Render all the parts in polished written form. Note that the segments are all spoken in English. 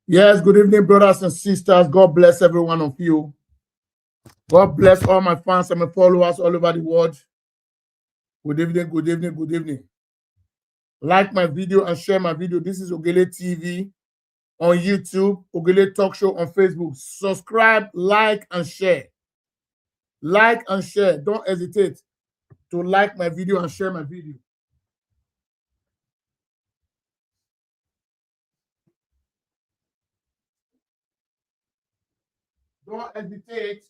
Yes, good evening, brothers and sisters. God bless every one of you. God bless all my fans and my followers all over the world. Good evening, good evening, good evening. Like my video and share my video. This is Ogele TV on YouTube, Ogele Talk Show on Facebook. Subscribe, like, and share. Like and share. Don't hesitate to like my video and share my video. Don't hesitate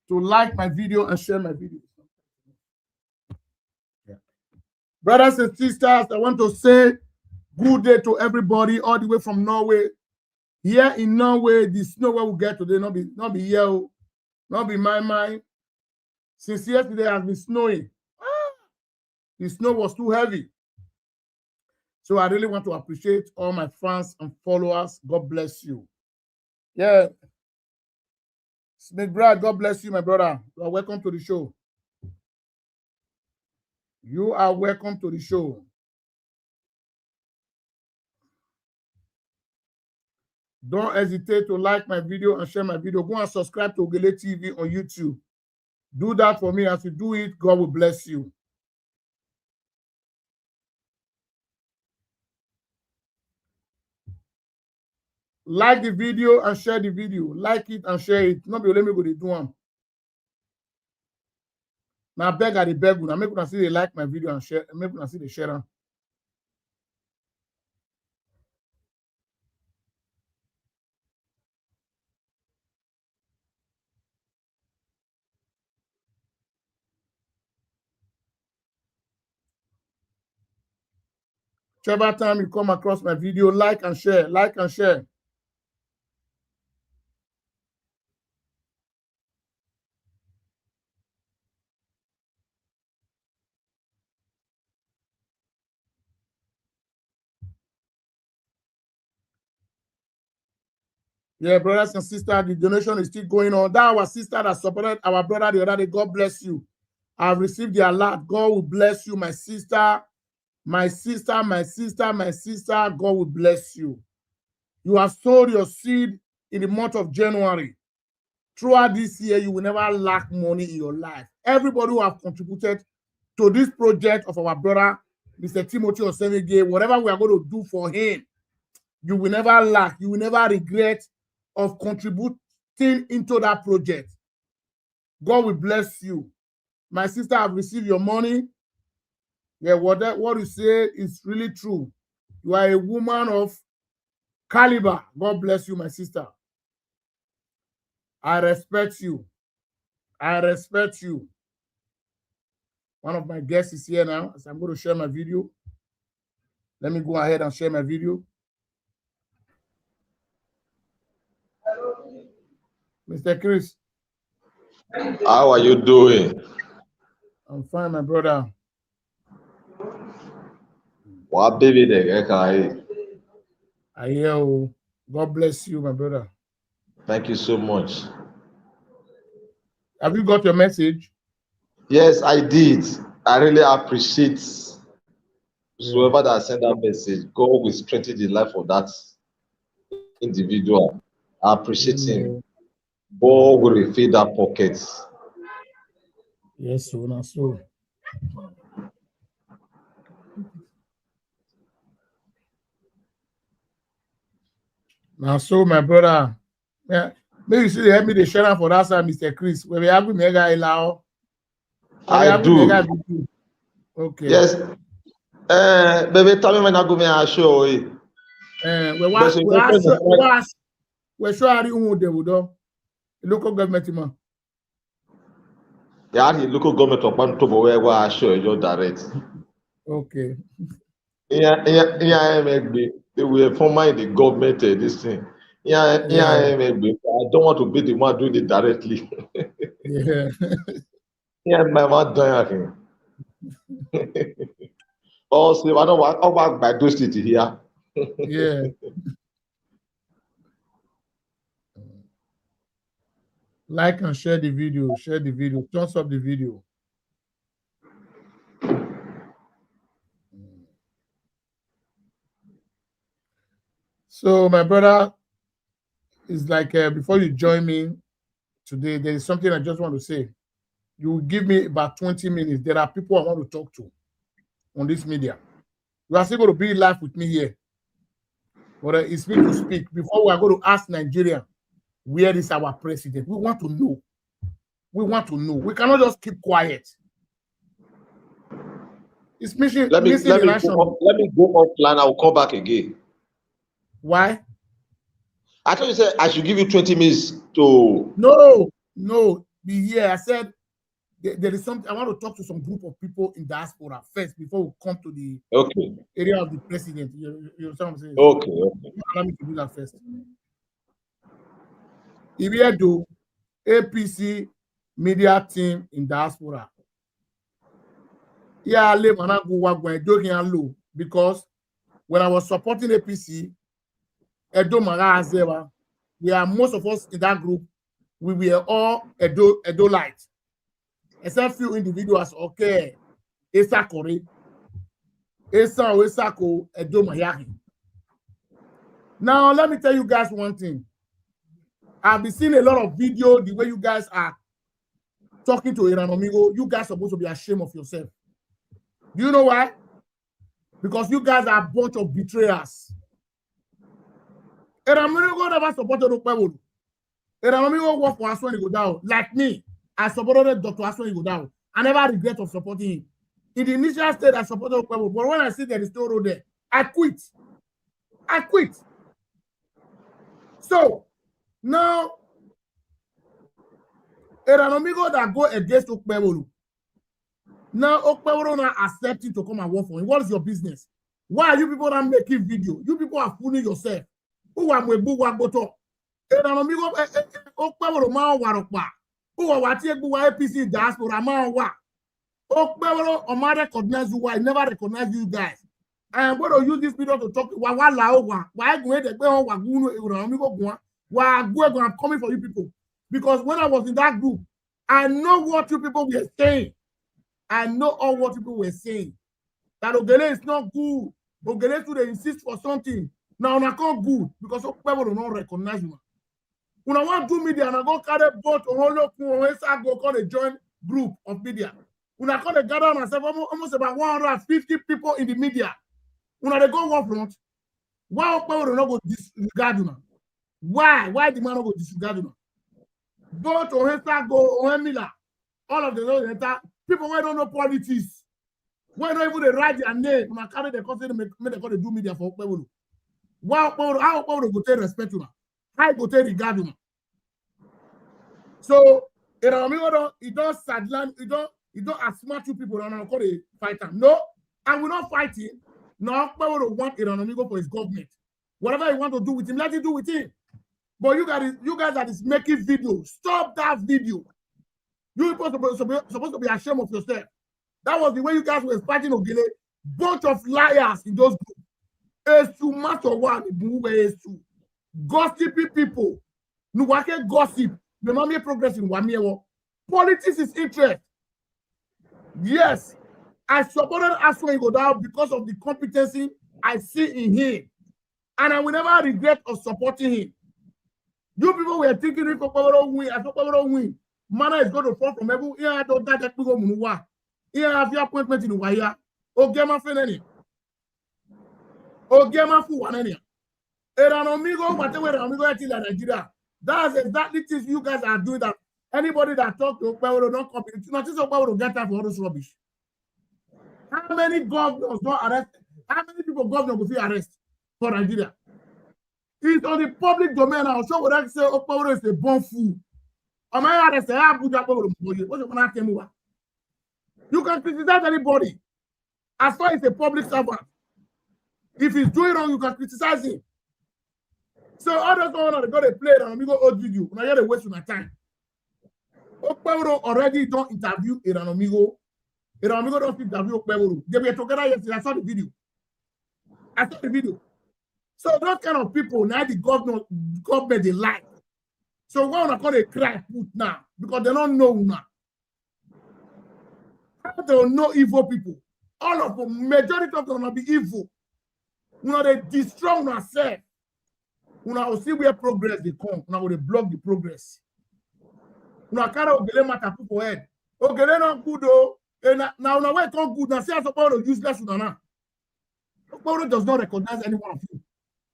to like my video and share my video. Yeah. Brothers and sisters, I want to say good day to everybody all the way from Norway. Here in Norway, the snow where we get today, not be here, not be my mind. Since yesterday has been snowing. The snow was too heavy. So I really want to appreciate all my fans and followers. God bless you. Yeah. Smith Brad, God bless you, my brother. You are welcome to the show. You are welcome to the show. Don't hesitate to like my video and share my video. Go and subscribe to Ogele TV on YouTube. Do that for me. As you do it, God will bless you. Like the video and share the video. Like it and share it. Not be let me go to do one. Now beg at the beg. Now make una see they like my video and share. Make una see the share. Whichever time you come across my video, like and share. Like and share. Yeah, brothers and sisters, the donation is still going on. That our sister that supported our brother the other day, God bless you. I've received the alert. God will bless you, my sister. My sister, my sister, my sister, God will bless you. You have sowed your seed in the month of January. Throughout this year, you will never lack money in your life. Everybody who have contributed to this project of our brother, Mr. Timothy Osevige, whatever we are going to do for him, you will never lack. You will never regret of contributing into that project. God will bless you. My sister, I've received your money. Yeah, what you say is really true. You are a woman of caliber. God bless you, my sister. I respect you. I respect you. One of my guests is here now, so I'm going to share my video. Let me go ahead and share my video. Mr. Chris. How are you doing? I'm fine, my brother. What baby there? I hear you. God bless you, my brother. Thank you so much. Have you got your message? Yes, I did. I really appreciate whoever that sent that message. God will strengthen the life of that individual. I appreciate him. God will refill that pocket. Yes, so now so. Now so, my brother. Yeah, maybe you should help me to share for that side, Mr. Chris. Where we have mega allow. I do. Okay. Yes. Baby, tell me when I go me a show. We're sure the local government man. Yeah, the local government of Pantobo where I show you direct. Okay. Yeah, they were former in the government this thing. I don't want to be the one doing it directly. Yeah. Yeah, my man done. Also, I don't want by those city here. Yeah. Like and share the video. Share the video. Thumbs up the video. So my brother is like, before you join me today, there is something I just want to say. You will give me about 20 minutes. There are people I want to talk to on this media. You are still going to be live with me here. But it's me to speak. Before we are going to ask Nigeria, where is our president? We want to know. We want to know. We cannot just keep quiet. It's missing. Let me go offline. I'll come back again. Why? I thought you said I should give you 20 minutes to. No. Be here. I said there is something. I want to talk to some group of people in diaspora first before we come to the area of the president. You understand what I'm saying? Okay. Allow me to do that first. If we do APC media team in diaspora, because when I was supporting APC, we are most of us in that group, we were all Edo light. Except few individuals, okay, Esa Kore, Esako, Edo Mayaki. Now, let me tell you guys one thing. I've been seeing a lot of video, the way you guys are talking to Iran Amigo. You guys are supposed to be ashamed of yourself. Do you know why? Because you guys are a bunch of betrayers. Iran Amigo never supported Okpebolo. Iran Amigo worked for Aswani Godao. Like me, I supported Dr. Aswani Godao. I never regret of supporting him. In the initial state, I supported Okpebolo. But when I see there is still road there, I quit. So, now, Iran Amigo that go against Okpebolo. Now, Okpebolo not accepting to come and work for him. What is your business? Why are you people not making video? You people are fooling yourself. Who are we? Who are we? Iran Amigo Okpebolo ma warokpa. Who are what you APC diaspora ma wa? Okpebolo Oma recognize you. I never recognize you guys. I am going to use this video to talk. Why going to go Iran Amigo? Why I'm coming for you people? Because when I was in that group, I know what you people were saying. I know all what people were saying. That Ogele is not good. Ogele today insist for something. Now I can't good because people do not recognize you. When I want to do media and I go carry boat or go call a joint group of media. When I call the gather myself, almost about 150 people in the media. When I go one front, why people do not go disregard you? Why? Why the man not go disregard you? Both Ohesa go Ohemila, all of the people who don't know politics, why don't even they write their name when I carry the country make they call the do media for people. Why how people go take respect to them? How go take regard them? So it don't sadland, it don't outsmart you people and call a fighter. No, I will not fight him. No, people want Iran Amigo for his government. Whatever you want to do with him, let him do with him. But you guys that is making videos, stop that video. You're supposed to be ashamed of yourself. That was the way you guys were fighting Ogele. Bunch of liars in those groups. It's too much of one. Gossipy people. Nuwake gossip. The mommy progress in Wamiewo. Politics is interest. Yes, I supported Aswani Godao because of the competency I see in him. And I will never regret of supporting him. You people were thinking if Okpebolo win, as Okpebolo win, manna is going to fall from heaven. Here I don't that people munuwa. Here I have your appointment in Waya. Ogema feneni. Ogema fu waneni. Iran Amigo, whatever Iran Amigo is in Nigeria. That's exactly things you guys are doing. That anybody that talk to Okpebolo don't copy. Not just Okpebolo get time for all this rubbish. How many governors don't arrest? How many people governors will be arrested for Nigeria? It's on the public domain. I'll show what I say. Okpebolo is a born fool. You can criticize anybody as far as a public servant. If he's doing wrong, you can criticize him. So others don't go to play and I'm going to old video. Now you're wasting my time. Okpebolo already don't interview Iran Amigo. Iran Amigo don't interview Okpebolo. They were together yesterday. I saw the video. So those kind of people, now the government they like. So why not call a cry put now? Because they don't know now. They don't know evil people. All of them, majority of them will be evil. You know, they destroy themselves. Una will see where progress they come. Una will block the progress. Una carry Ogele matter put for head. Ogele not good though. Now una way come good. Now see as Okpebholo useless una now. Okpebholo does not recognize any one of you.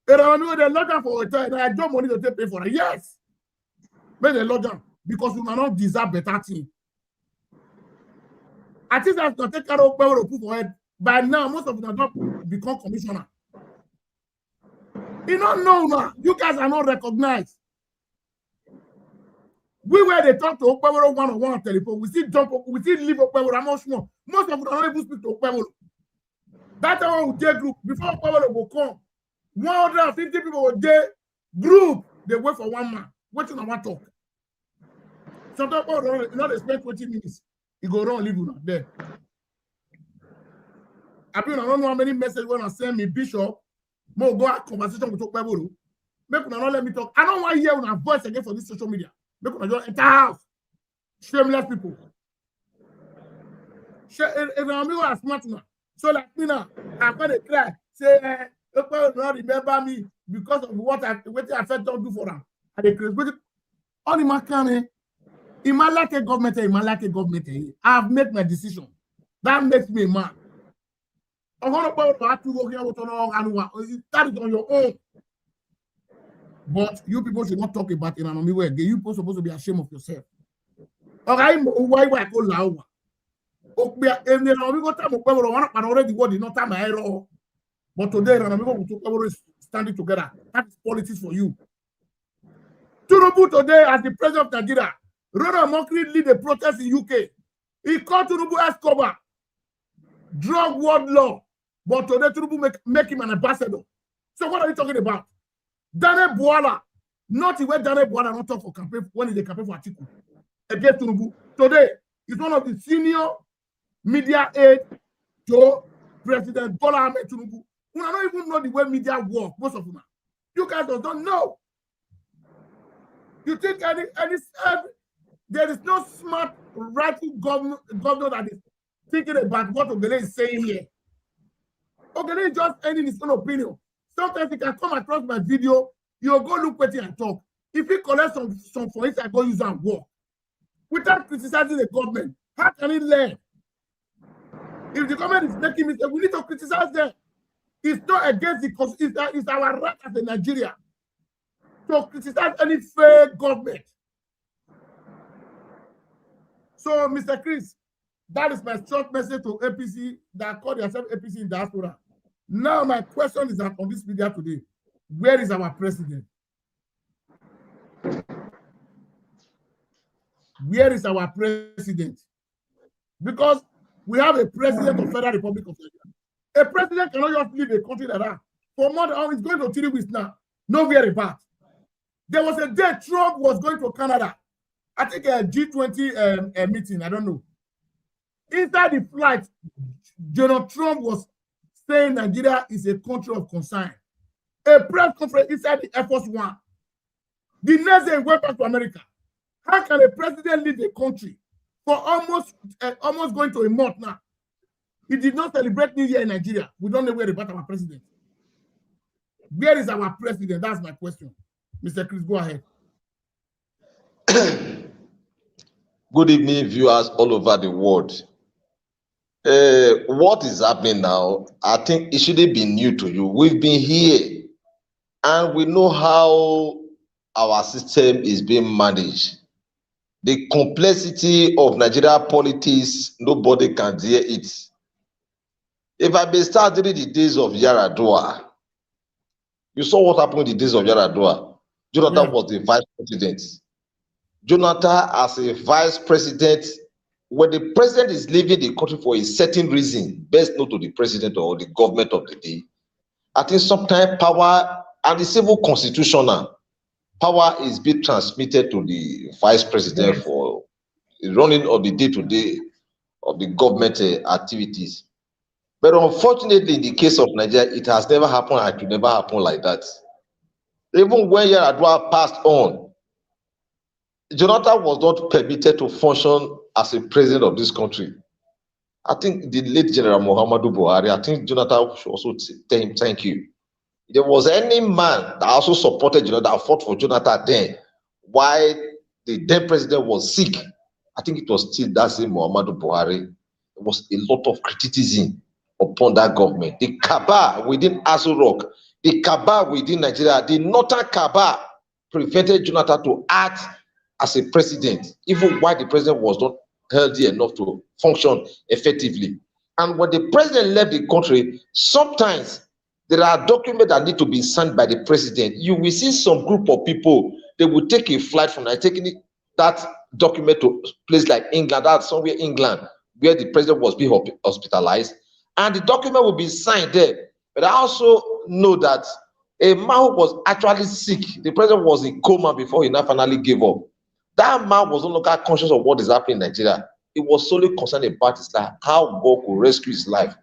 They log down for hotel. I don't money to take pay for it. Yes. But they log down because you not deserve better thing. I think that's not take care of Okpebholo put for head. By now, most of them not become commissioner. You don't know now. You guys are not recognized. We were they talk to Okpebholo one-on-one on telephone. We still jump up, we still leave Okpebholo much more. Most of them don't even speak to Okpebholo. That time we take group before Okpebholo will come. 150 people will day group. They wait for one man. What you want to talk? Sometimes not expect 20 minutes. You go around leave you there. I don't know how many messages when I send me Bishop. More go have conversation with Okpebholo. Make una not let me talk. I don't want to hear una voice again for this social media. Make una just enter house. Shameless people. If I'm a smart man, so like me now, I'm gonna cry. Say, Okpebholo not remember me because of what I felt don't do for them. And they create all in my can. In my like a government, I've made my decision. That makes me mad. I'm gonna have to go here with that is on your own. But you people should not talk about it in an way. You people supposed to be ashamed of yourself. Okay, why I go loud? Already what is not time I error. But today, we is standing together. That is politics for you. Tinubu today, as the president of Nigeria, Ronald Mokri lead a protest in UK. He called Tinubu Escobar, drug world law. But today, Tinubu make him an ambassador. So what are you talking about? Daniel Bwala, not even Daniel Bwala not talk for campaign when he campaign for Atiku against Tinubu. Today, he's one of the senior media aide to President Bola Ahmed Tinubu. You don't even know the way media work, most of them. You guys don't know. You think there is no smart rightful governor that is thinking about what Ogele is saying here. Ogele is just ending his own opinion. Sometimes he can come across my video, you'll go look at it and talk. If he collects some for it, I go use and work. Without criticizing the government, how can he learn? If the government is making mistakes, we need to criticize them. It's not against it's our right as a Nigeria to criticize any fair government. So, Mr. Chris, that is my short message to APC that call themselves APC in diaspora. Now, my question is that on this media today, where is our president? Where is our president? Because we have a president of Federal Republic of Nigeria. A president cannot just leave a country like that. For more than it's going to 3 weeks now. Nowhere about. There was a day Trump was going to Canada. I think a G20 meeting. I don't know. Inside the flight, Donald Trump was saying Nigeria is a country of concern. A press conference inside the Air Force One. The next day he went back to America. How can a president leave a country for almost going to a month now? He did not celebrate New Year in Nigeria. We don't know where about our president. Where is our president? That's my question. Mr. Chris, go ahead. Good evening, viewers all over the world. What is happening now, I think it shouldn't be new to you. We've been here and we know how our system is being managed. The complexity of Nigeria politics, nobody can dare it. If I may start during the days of Yar'Adua, you saw what happened in the days of Yar'Adua. Jonathan was the vice president. Jonathan, as a vice president, when the president is leaving the country for a certain reason, best known to the president or the government of the day, I think sometimes power and the civil constitutional power is being transmitted to the vice president for running of the day-to-day of the government activities. But unfortunately, in the case of Nigeria, it has never happened and it will never happen like that. Even when Yar'Adua passed on, Jonathan was not permitted to function as a president of this country. I think the late General Muhammadu Buhari, I think Jonathan should also tell him thank you. there was any man that also supported, that fought for Jonathan then, while the then president was sick, I think it was still that same Muhammadu Buhari. There was a lot of criticism upon that government. The cabal within Aso Rock, the cabal within Nigeria, the northern cabal prevented Jonathan to act as a president, even while the president was not healthy enough to function effectively. And when the president left the country, sometimes there are documents that need to be signed by the president. You will see some group of people, they will take a flight from taking that document to a place like England, that's somewhere England, where the president was being hospitalized, and the document will be signed there. But I also know that a man who was actually sick, the president was in coma before he now finally gave up. That man was no longer conscious of what is happening in Nigeria. He was solely concerned about his life, how God could rescue his life.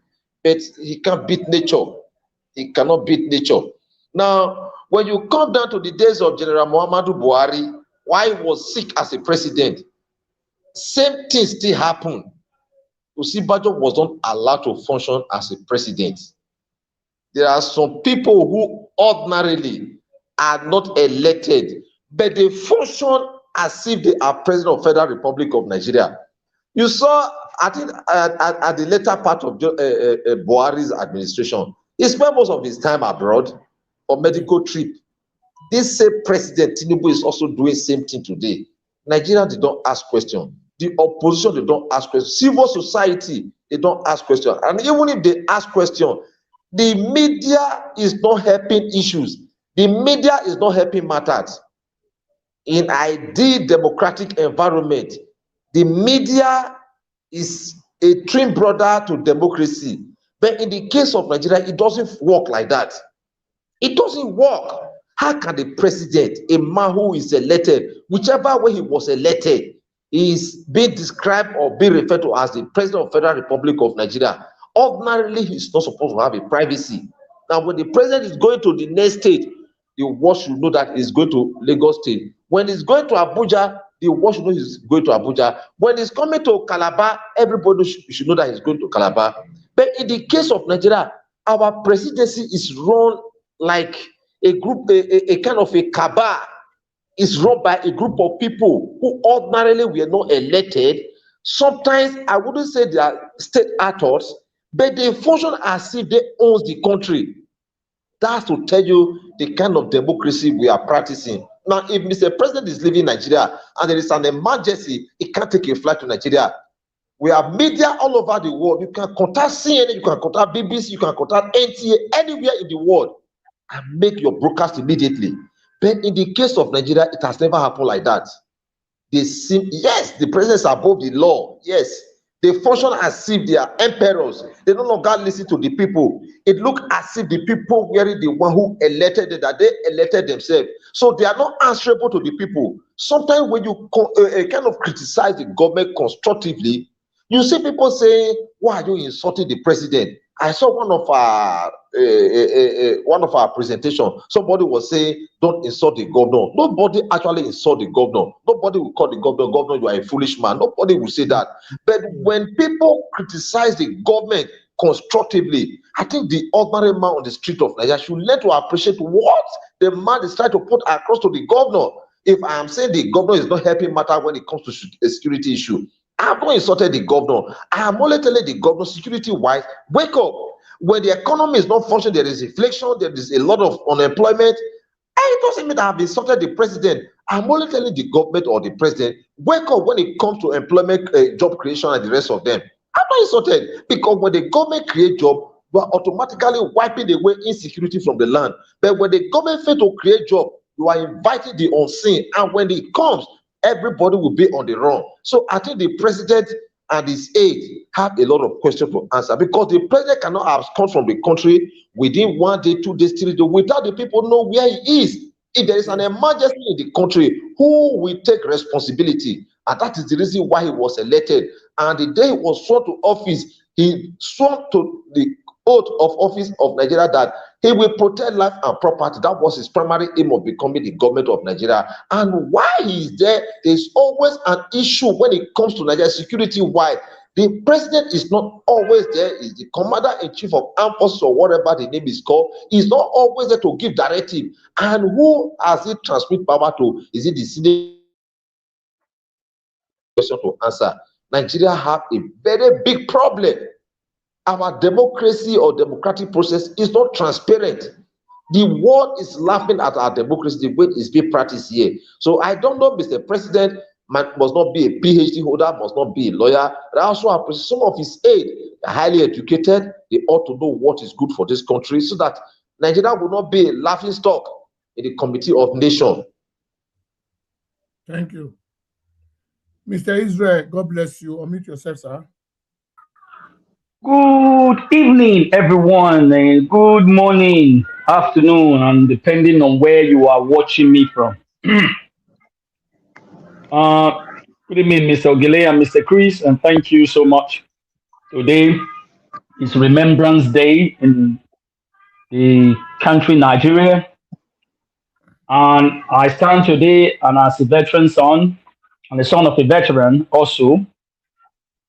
But he can't beat nature. He cannot beat nature. Now, when you come down to the days of General Muhammadu Buhari, while he was sick as a president, same thing still happened. Osinbajo was not allowed to function as a president. There are some people who ordinarily are not elected, but they function as if they are president of Federal Republic of Nigeria. You saw, I think, at the later part of Buhari's administration, he spent most of his time abroad for medical trip. This same president, Tinubu, is also doing same thing today. Nigeria, they don't ask questions. The opposition, they don't ask questions. Civil society, they don't ask questions. And even if they ask questions, the media is not helping issues. The media is not helping matters. In ideal democratic environment, the media is a twin brother to democracy. But in the case of Nigeria, it doesn't work like that. It doesn't work. How can the president, a man who is elected, whichever way he was elected, is being described or being referred to as the president of Federal Republic of Nigeria? Ordinarily, he's not supposed to have a privacy. Now, when the president is going to the next state, the world should know that he's going to Lagos State. When he's going to Abuja, the world should know he's going to Abuja. When he's coming to Calabar, everybody should know that he's going to Calabar. But in the case of Nigeria, our presidency is run like a group, a kind of a cabal. It's run by a group of people who ordinarily were not elected. Sometimes I wouldn't say they are state actors, but they function as if they own the country. That's to tell you the kind of democracy we are practicing. Now, if Mr. President is leaving Nigeria and there is an emergency, he can't take a flight to Nigeria. We have media all over the world. You can contact CNN, you can contact BBC, you can contact NTA, anywhere in the world, and make your broadcast immediately. But in the case of Nigeria, it has never happened like that. They seem, yes, the president is above the law. Yes, they function as if they are emperors. They no longer listen to the people. It looks as if the people were the one who elected them, that they elected themselves. So they are not answerable to the people. Sometimes when you kind of criticize the government constructively, you see people saying, "Why are you insulting the president?" I saw one of our presentation. Somebody was saying, "Don't insult the governor." Nobody actually insult the governor. Nobody will call the governor, "Governor, you are a foolish man." Nobody will say that. But when people criticize the government constructively, I think the ordinary man on the street of Nigeria should learn to appreciate what the man is trying to put across to the governor. If I am saying the governor is not helping matter when it comes to a security issue, I have not insulted the governor. I am only telling the governor, security-wise, wake up. When the economy is not functioning, there is inflation, there is a lot of unemployment. And it doesn't mean that I have insulted the president. I'm only telling the government or the president, wake up when it comes to employment, job creation, and the rest of them. I'm not insulted, because when the government create job, you are automatically wiping away insecurity from the land. But when the government fail to create job, you are inviting the unseen. And when it comes, everybody will be on the run. So I think the president and his aides have a lot of questions to answer, because the president cannot abscond from the country within 1 day, 2 days, 3 days, without the people know where he is. If there is an emergency in the country, who will take responsibility? And that is the reason why he was elected. And the day he was sworn to office, he swore to the oath of office of Nigeria that he will protect life and property. That was his primary aim of becoming the government of Nigeria. And while he is there, there's always an issue when it comes to Nigeria security-wide. The president is not always there. Is the commander-in-chief of armed forces or whatever the name is called. He's not always there to give directive. And who has he transmit power to? Is it the senior question to answer? Nigeria have a very big problem. Our democracy or democratic process is not transparent. The world is laughing at our democracy, the way it's being practiced here. So I don't know, Mr. President must not be a PhD holder, must not be a lawyer. But I also appreciate some of his aide, they're highly educated. They ought to know what is good for this country so that Nigeria will not be a laughing stock in the Committee of Nations. Thank you. Mr. Israel, God bless you. Unmute yourself, sir. Good evening, everyone, and good morning, afternoon, and depending on where you are watching me from. Good evening, Mr. Ogile and Mr. Chris, and thank you so much. Today is Remembrance Day in the country Nigeria, and I stand today and as a veteran son and the son of a veteran also.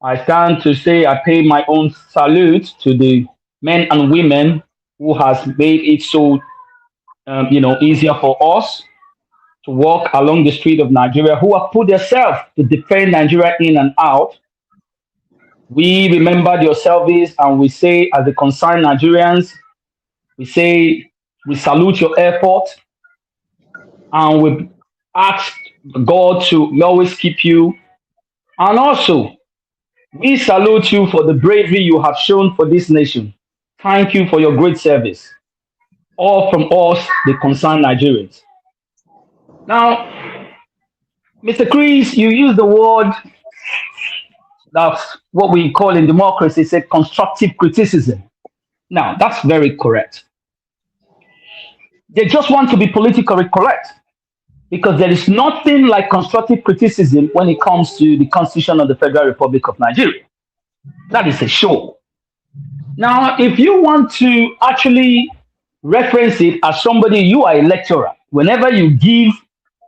I stand to say I pay my own salute to the men and women who has made it so, easier for us to walk along the street of Nigeria, who have put themselves to defend Nigeria in and out. We remember your service and we say, as the concerned Nigerians, we say we salute your effort and we ask God to always keep you. And also, we salute you for the bravery you have shown for this nation. Thank you for your great service. All from us, the concerned Nigerians. Now, Mr. Chris, you use the word, that's what we call in democracy, say constructive criticism. Now, that's very correct. They just want to be politically correct because there is nothing like constructive criticism when it comes to the Constitution of the Federal Republic of Nigeria. That is a show. Now, if you want to actually reference it as somebody, you are a lecturer. Whenever you give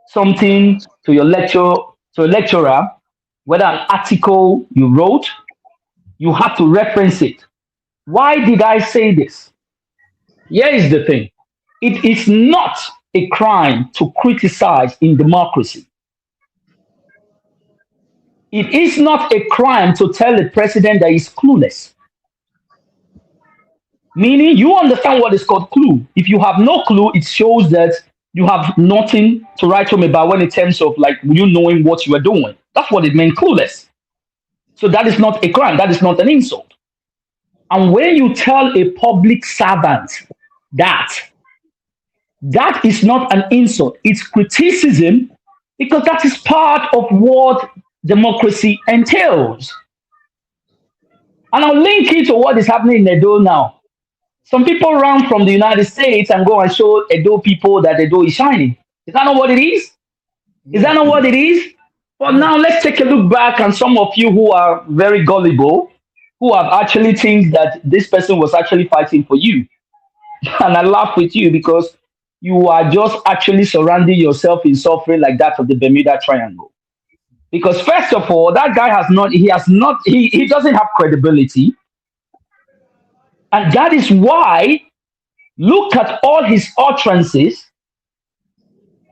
something to your lecturer, whether an article you wrote, you have to reference it. Why did I say this? Here is the thing. It is not a crime to criticize in democracy. It is not a crime to tell the president that he's clueless. Meaning, you understand what is called clue. If you have no clue, it shows that you have nothing to write home about when in terms of like you knowing what you are doing. That's what it means, clueless. So that is not a crime. That is not an insult. And when you tell a public servant that is not an insult, it's criticism, because that is part of what democracy entails. And I'll link it to what is happening in Edo now. Some people run from the United States and go and show Edo people that Edo is shining. Is that not what it is? Is that not what it is? But now let's take a look back, and some of you who are very gullible, who have actually think that this person was actually fighting for you. And I laugh with you because you are just actually surrounding yourself in suffering like that of the Bermuda Triangle. Because first of all, that guy he doesn't have credibility. And that is why, look at all his utterances.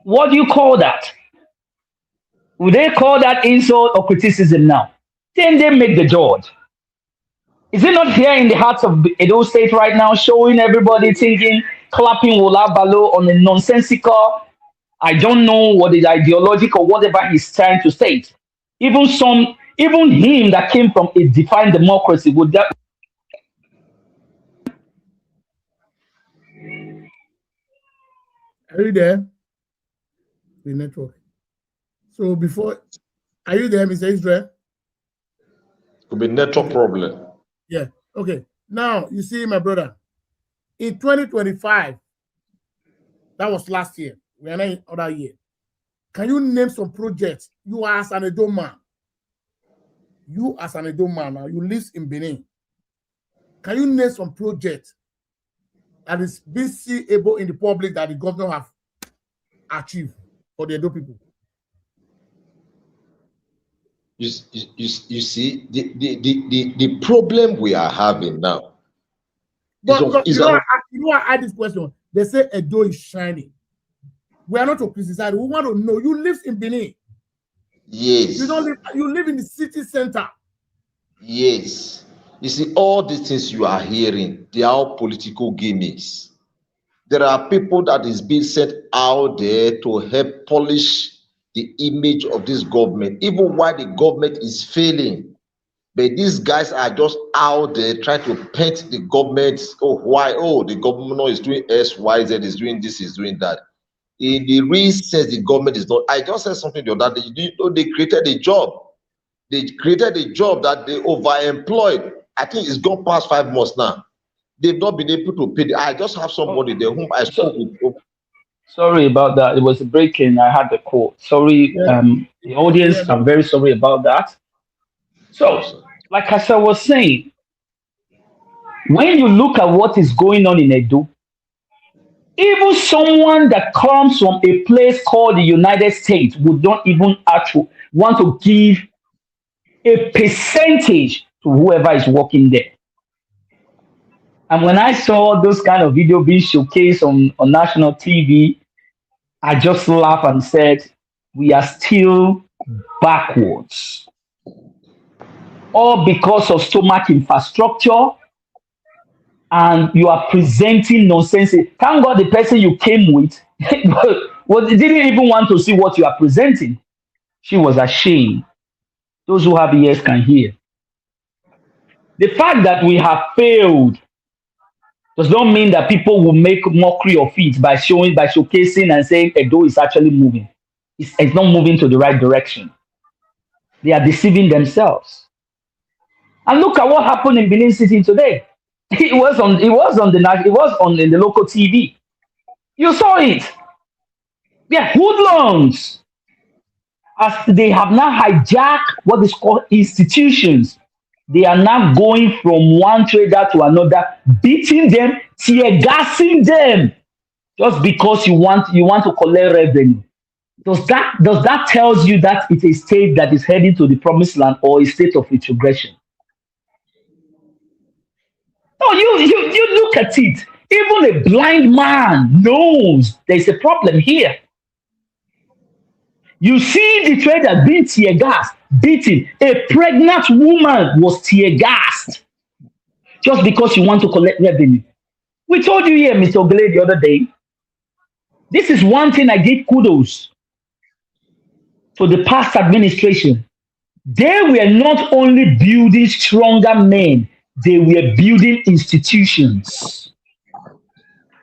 What do you call that? Would they call that insult or criticism now? Then they make the judge. Is it not here in the heart of Edo State right now, showing everybody thinking, clapping Wola Balo on a nonsensical, I don't know what is ideological, whatever he's trying to state. Even him that came from a defined democracy would that. Are you there? The network. So are you there, Mr. Israel? Could be network problem. Yeah. Okay. Now, you see, my brother, in 2025, that was last year, we are not in other year. Can you name some projects you as an Edo man? You as an Edo man, now you live in Benin. Can you name some projects that is visible in the public that the government have achieved for the Edo people? you see the problem we are having now. But you know I add this question. They say Edo is shining. We are not to criticize. We want to know. You live in Benin. Yes. You live in the city center. Yes. You see, all these things you are hearing, they are all political gimmicks. There are people that is being sent out there to help polish the image of this government, even while the government is failing. But these guys are just out there trying to paint the government. The government is doing X, Y, Z, is doing this, is doing that. In the real sense, the government is not. I just said something the other day. They created a job. They created a job that they overemployed. I think it's gone past 5 months now. They've not been able to pay. I just have somebody there whom I spoke with. Sorry about that. It was a break-in. I had the call. Sorry, the audience. I'm very sorry about that. So, like I was saying, when you look at what is going on in Edo, even someone that comes from a place called the United States would not even actually want to give a percentage to whoever is working there. And when I saw those kind of video being showcased on national TV, I just laughed and said, we are still backwards. All because of stomach infrastructure, and you are presenting nonsense. Thank God the person you came with didn't even want to see what you are presenting. She was ashamed. Those who have ears can hear. The fact that we have failed does not mean that people will make mockery of it by showcasing and saying Edo is actually moving. It's not moving to the right direction. They are deceiving themselves. And look at what happened in Benin City today. It was on the local TV. You saw it. Yeah, hoodlums. As they have now hijacked what is called institutions. They are now going from one trader to another, beating them, tear gassing them, just because you want to collect revenue. Does that tells you that it's a state that is heading to the promised land or a state of retrogression? No, you look at it. Even a blind man knows there's a problem here. You see the trader being tear gassed, beaten. A pregnant woman was tear gassed just because you want to collect revenue. We told you here, Mr. Ogele, the other day. This is one thing I give kudos to the past administration. They were not only building stronger men, they were building institutions.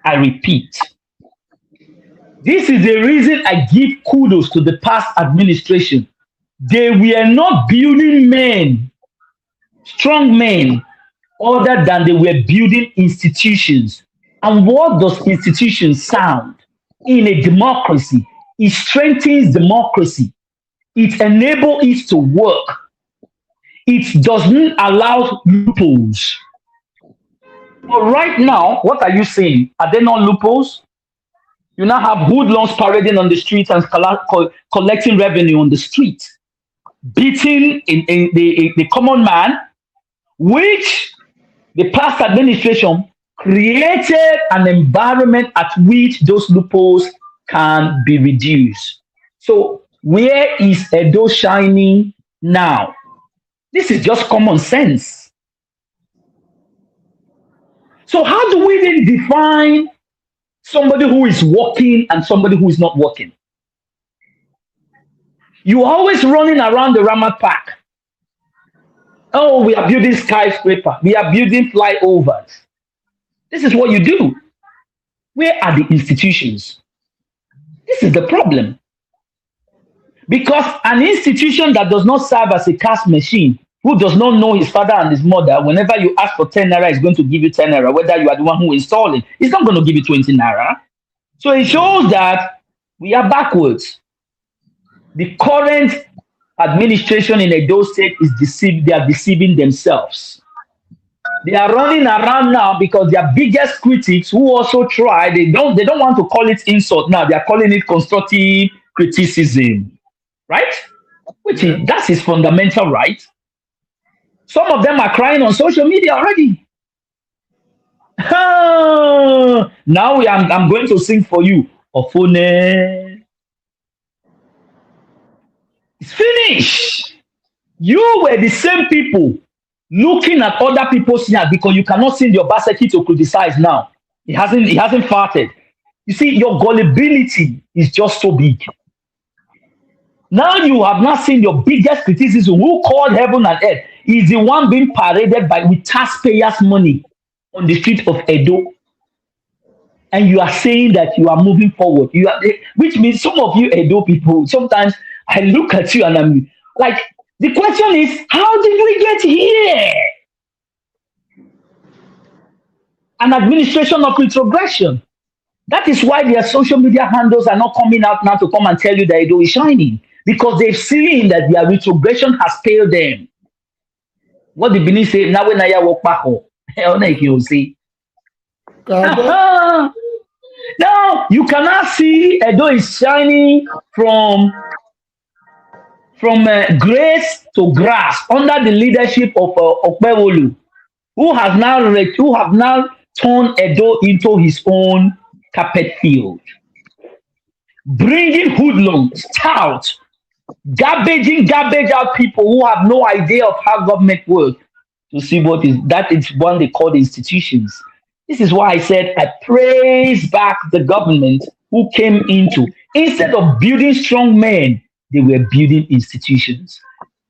I repeat. This is the reason I give kudos to the past administration. They were not building men, strong men, other than they were building institutions. And what does institutions sound? In a democracy, it strengthens democracy. It enables it to work. It doesn't allow loopholes. But right now, what are you saying? Are there not loopholes? You now have hoodlums parading on the streets and collecting revenue on the street, beating the common man, which the past administration created an environment at which those loopholes can be reduced. So where is Edo shining now? This is just common sense. So how do we then define somebody who is working and somebody who is not working? You're always running around the Ramat Park. Oh, we are building skyscraper. We are building flyovers. This is what you do. Where are the institutions? This is the problem. Because an institution that does not serve as a cash machine, who does not know his father and his mother, whenever you ask for 10 naira, is going to give you 10 naira, whether you are the one who installed it. It's not going to give you 20 naira. So it shows that we are backwards. The current administration in Edo State is deceived. They are deceiving themselves. They are running around now because their biggest critics who also try, they don't want to call it insult now. They are calling it constructive criticism. Right? which is that's his fundamental right. Some of them are crying on social media already. Now I'm going to sing for you. Ofune. It's finished. You were the same people looking at other people's yard because you cannot send your basket to criticize now. It hasn't farted. You see, your gullibility is just so big. Now you have not seen your biggest criticism. Who called heaven and earth is the one being paraded with taxpayers' money on the street of Edo. And you are saying that you are moving forward. Which means some of you Edo people, sometimes I look at you and I'm like, the question is, how did we get here? An administration of retrogression. That is why their social media handles are not coming out now to come and tell you that Edo is shining. Because they've seen that their retrogression has failed them. What the Benin say, now when I walk back home, you see. Now you cannot see Edo is shining from grace to grass under the leadership of Okpewolu, who have now turned Edo into his own carpet field, bringing hoodlums, tout, garbage out people who have no idea of how government works to see what is that is one they call the institutions. This is why I said I praise back the government who came into, instead of building strong men, they were building institutions.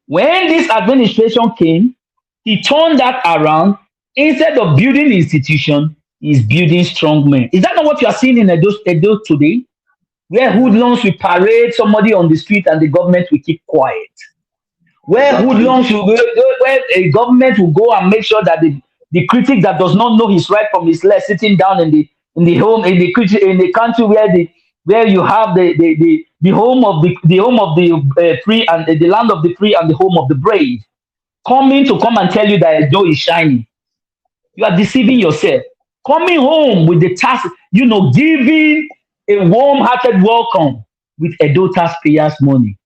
When this administration came, he turned that around. Instead of building institution, he's building strong men. Is that not what you are seeing in Edo today? Where hoodlums will parade somebody on the street and the government will keep quiet. Where hoodlums will go, where a government will go and make sure that the critic that does not know his right from his left sitting down in the country where you have the home of the free and the land of the free and the home of the brave, come and tell you that Edo is shining. You are deceiving yourself. Coming home with the task, giving a warm-hearted welcome with Edo taxpayers' money.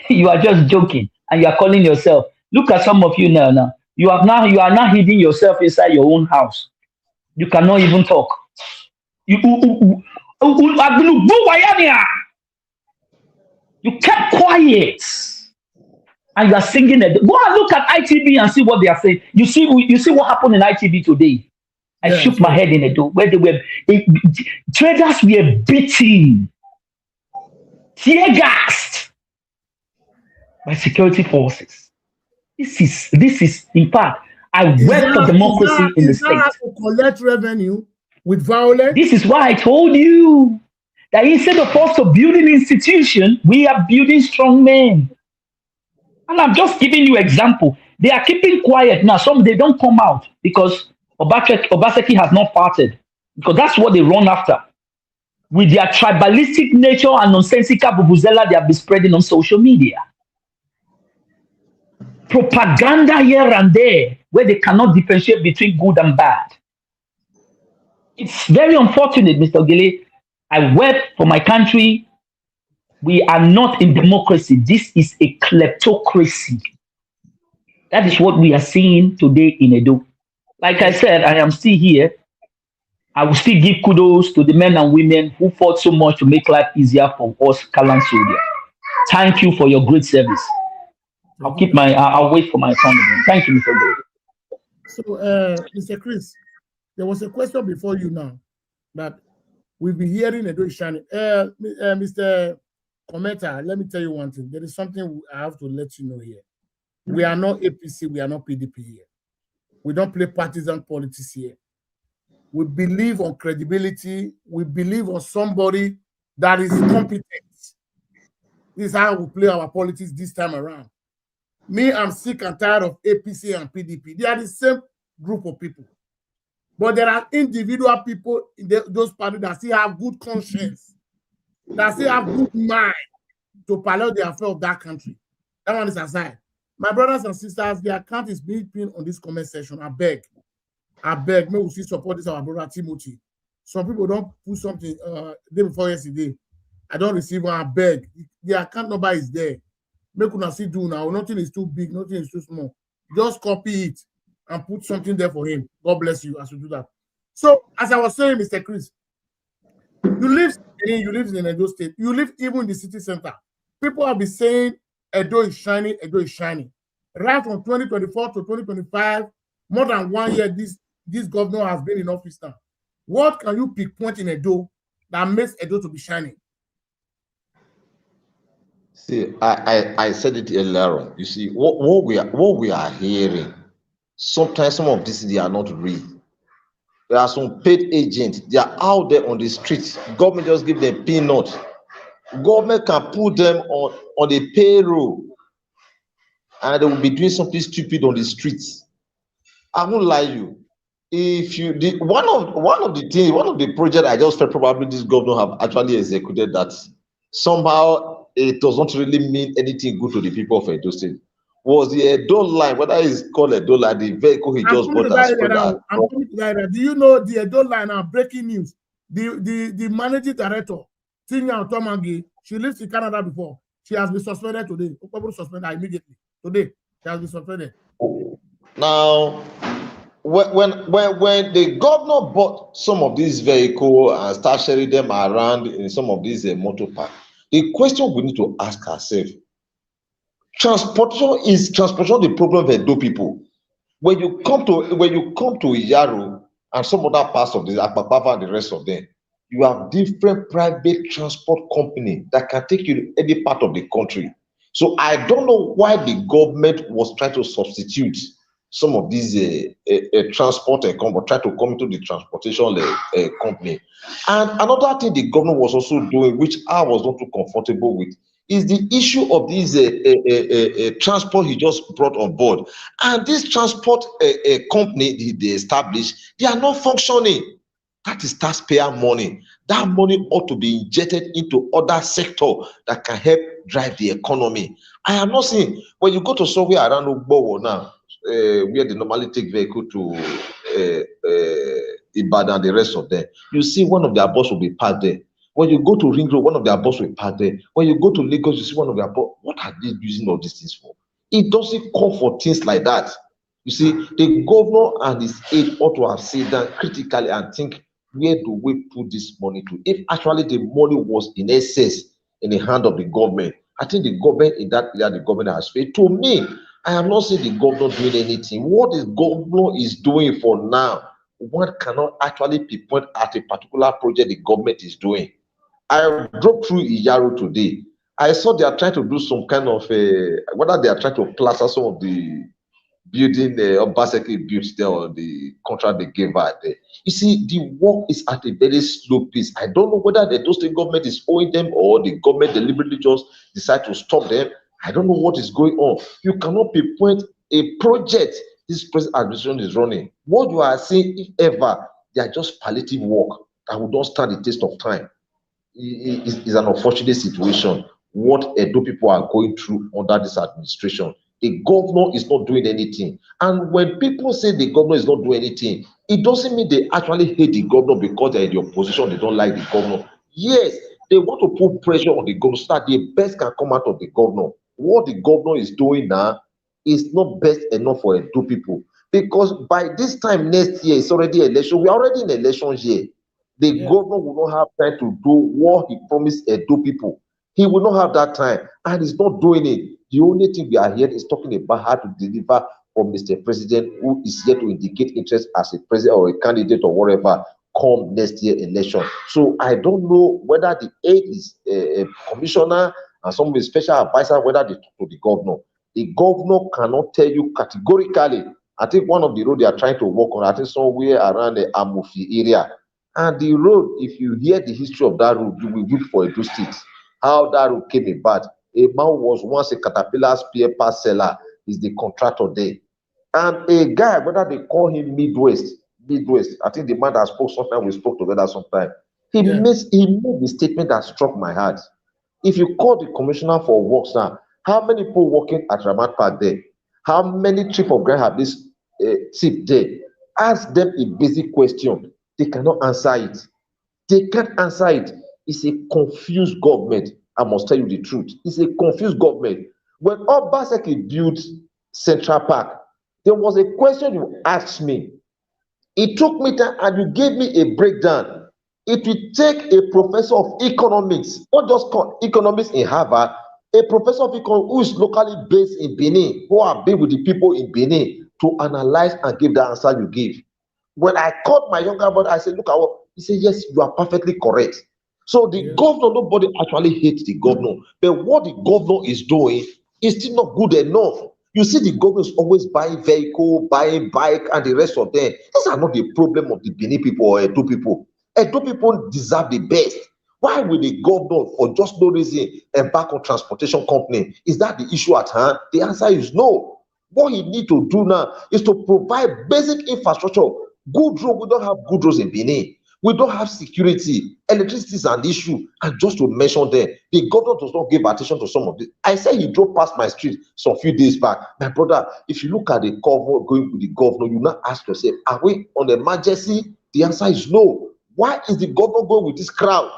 You are just joking, and you are calling yourself. Look at some of you now. You are now hiding yourself inside your own house. You cannot even talk. You kept quiet, and you are singing it. Go and look at ITV and see what they are saying. You see what happened in ITV today. I shook my head in Edo where traders were beaten, tear gassed by security forces. This is in fact, I work for democracy in the state. To collect revenue with violence. This is why I told you that instead of us to build an institution, we are building strong men. And I'm just giving you example. They are keeping quiet now. Some they don't come out because Obaseki has not parted, because that's what they run after. With their tribalistic nature and nonsensical vuvuzela they have been spreading on social media. Propaganda here and there where they cannot differentiate between good and bad. It's very unfortunate, Mr. Ogele. I work for my country. We are not in democracy. This is a kleptocracy. That is what we are seeing today in Edo. Like I said, I am still here. I will still give kudos to the men and women who fought so much to make life easier for us, Kalan Soldier. Thank you for your great service. I'll wait for my time again. Thank you, Mr. Ogele. So, Mr. Chris, there was a question before you now that we've been hearing Edo shining. Mr. Kometa, let me tell you one thing. There is something I have to let you know here. We are not APC, we are not PDP here. We don't play partisan politics here. We believe on credibility. We believe on somebody that is competent. This is how we play our politics this time around. Me, I'm sick and tired of APC and PDP. They are the same group of people. But there are individual people in those parties that still have good conscience, that still have good mind to pilot the affair of that country. That one is aside. My brothers and sisters, the account is being pinned on this comment section. I beg, may we still support this our brother Timothy. Some people don't put something day before yesterday. I don't receive one. I beg. The account number is there. make una see do now. Nothing is too big, nothing is too small. Just copy it and put something there for him. God bless you as you do that. So, as I was saying, Mr. Chris, you live in Edo State. You live even in the city center. People have been saying Edo is shining, Edo is shining. Right from 2024 to 2025, more than 1 year, this governor has been in office now. What can you pinpoint in Edo that makes Edo to be shining? See, I said it earlier on. You see, what we are hearing, sometimes some of these they are not real. There are some paid agents, they are out there on the streets. Government just give them peanuts. Government can put them on the payroll and they will be doing something stupid on the streets. I won't lie you. If you did one of the projects I just felt probably this governor have actually executed that somehow it does not really mean anything good to the people of Edo State was the Edo line, whether it's called Edo line, the vehicle he just bought and spread out. I'm coming to that. Do you know the Edo line now? Breaking news. The managing director, Tinya Otomangi, she lives in Canada before. She has been suspended today. Probably suspended immediately. Today, she has been suspended. Now, when the governor bought some of these vehicles and start sharing them around in some of these motor parks, the question we need to ask ourselves: transportation the problem of Edo people? When you come to Iyaro and some other parts of the Akpakpava and the rest of them, you have different private transport company that can take you to any part of the country. So I don't know why the government was trying to substitute some of these transport company, try to come into the transportation company. And another thing the government was also doing, which I was not too comfortable with, is the issue of these transport he just brought on board. And this transport company they established, they are not functioning. That is taxpayer money. That money ought to be injected into other sector that can help drive the economy. I am not saying when you go to somewhere around Ogbowo now, where they normally take vehicle to Ibadan and the rest of them, you see one of their bus will be parked there. When you go to Ring Road, one of their bus will park there. When you go to Lagos, you see one of their bus. What are they using all these things for? It doesn't call for things like that. You see, the governor and his aide ought to have sat down critically and think, where do we put this money to? If actually the money was in excess in the hand of the government, I think the government in that area, the government has failed. To me, I am not saying the governor doing anything. What the governor is doing for now, one cannot actually pinpoint at a particular project the government is doing. I drove through Iyaro today. I saw they are trying to do some kind of whether they are trying to plaster some of the building Obaseki built there or the contract they gave out there. You see, the work is at a very slow pace. I don't know whether the Edo State government is owing them or the government deliberately just decide to stop them. I don't know what is going on. You cannot pinpoint a project this present administration is running. What you are seeing, if ever, they are just palliative work that will not stand the test of time. Is an unfortunate situation. What Edo people are going through under this administration. The governor is not doing anything. And when people say the governor is not doing anything, it doesn't mean they actually hate the governor because they're in the opposition, they don't like the governor. Yes, they want to put pressure on the governor so that the best can come out of the governor. What the governor is doing now is not best enough for Edo people. Because by this time next year, it's already election. We're already in election year. The governor will not have time to do what he promised Edo people. He will not have that time, and he's not doing it. The only thing we are here is talking about how to deliver for Mr. President, who is here to indicate interest as a president or a candidate or whatever come next year election. So I don't know whether the aide is a commissioner and some special advisor, whether they talk to the governor. The governor cannot tell you categorically. I think one of the road they are trying to work on, I think somewhere around the Amufi area. And the road, if you hear the history of that road, you will weep for Edo State. How that road came about. A man was once a Caterpillar spare part seller, is the contractor there. And a guy, whether they call him Midwest, I think the man that spoke sometime, we spoke together sometime. He made the statement that struck my heart. If you call the commissioner for works now, how many people working at Ramat Park there? How many trip of ground have this tip there? Ask them a basic question. They cannot answer it. They can't answer it. It's a confused government. I must tell you the truth. It's a confused government. When Obaseki built Central Park, there was a question you asked me. It took me time and you gave me a breakdown. It will take a professor of economics, not just economics in Harvard, a professor of economics who is locally based in Benin, who have been with the people in Benin, to analyze and give the answer you give. When I called my younger brother, I said, look at what he said, yes, you are perfectly correct. So the governor, nobody actually hates the governor, but what the governor is doing is still not good enough. You see, the government is always buying vehicle, buying bike, and the rest of them. These are not the problem of the Benin people or Edo people. Edo people deserve the best. Why will the governor, for just no reason, embark on transportation company? Is that the issue at hand? The answer is no. What he need to do now is to provide basic infrastructure. Good road, we don't have good roads in Benin. We don't have security. Electricity is an issue. And just to mention them, the governor does not give attention to some of this. I said he drove past my street some few days back. My brother, if you look at the governor going with the governor, you now ask yourself, are we on emergency? The answer is no. Why is the governor going with this crowd?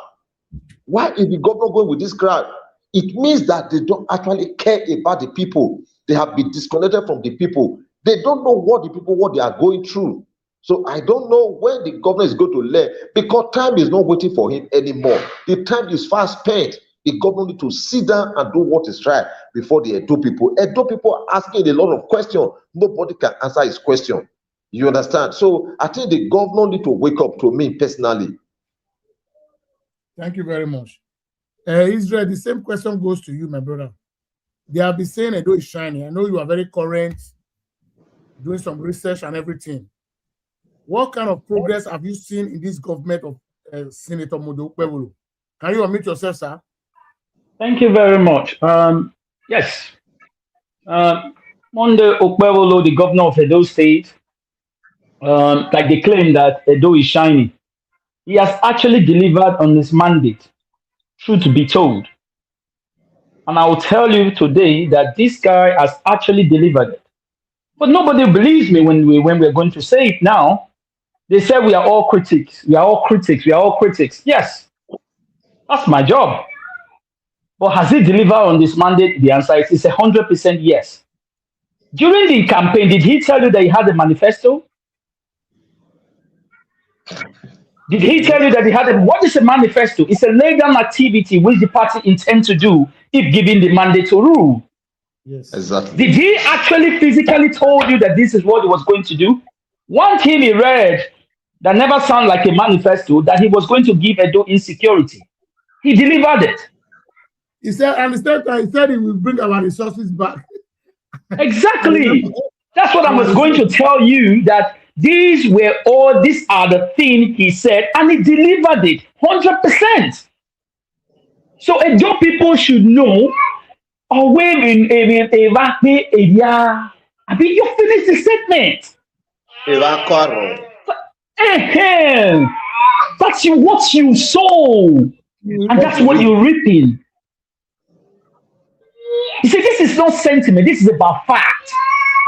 Why is the governor going with this crowd? It means that they don't actually care about the people. They have been disconnected from the people. They don't know what they are going through. So I don't know when the governor is going to learn, because time is not waiting for him anymore. The time is fast spent. The governor needs to sit down and do what is right before the Edo people. Edo people are asking a lot of questions. Nobody can answer his question. You understand? So I think the governor needs to wake up, to me personally. Thank you very much. Israel, the same question goes to you, my brother. They have been saying Edo is shining. I know you are very current, doing some research and everything. What kind of progress have you seen in this government of Senator Monday Okpebholo? Can you unmute yourself, sir? Thank you very much. Yes. Monday Okpebholo, the governor of Edo State, like they claim that Edo is shining. He has actually delivered on his mandate, truth to be told. And I will tell you today that this guy has actually delivered it. But nobody believes me when we're going to say it now. They say we are all critics. We are all critics. We are all critics. Yes, that's my job. But has he delivered on this mandate? The answer is 100% yes. During the campaign, did he tell you that he had a manifesto? Did he tell you that he had what is a manifesto? It's a laid down activity which the party intends to do if given the mandate to rule. Yes, exactly. Did he actually physically told you that this is what he was going to do? One thing he read that never sounded like a manifesto, that he was going to give Edo insecurity. He delivered it. He said, and he said he will bring our resources back. Exactly. That's what I was going to tell you, that these are the things he said, and he delivered it 100%. So Edo people should know, or when you finish the statement. That's what you sow, and that's what you're reaping. You see, this is not sentiment, this is about fact.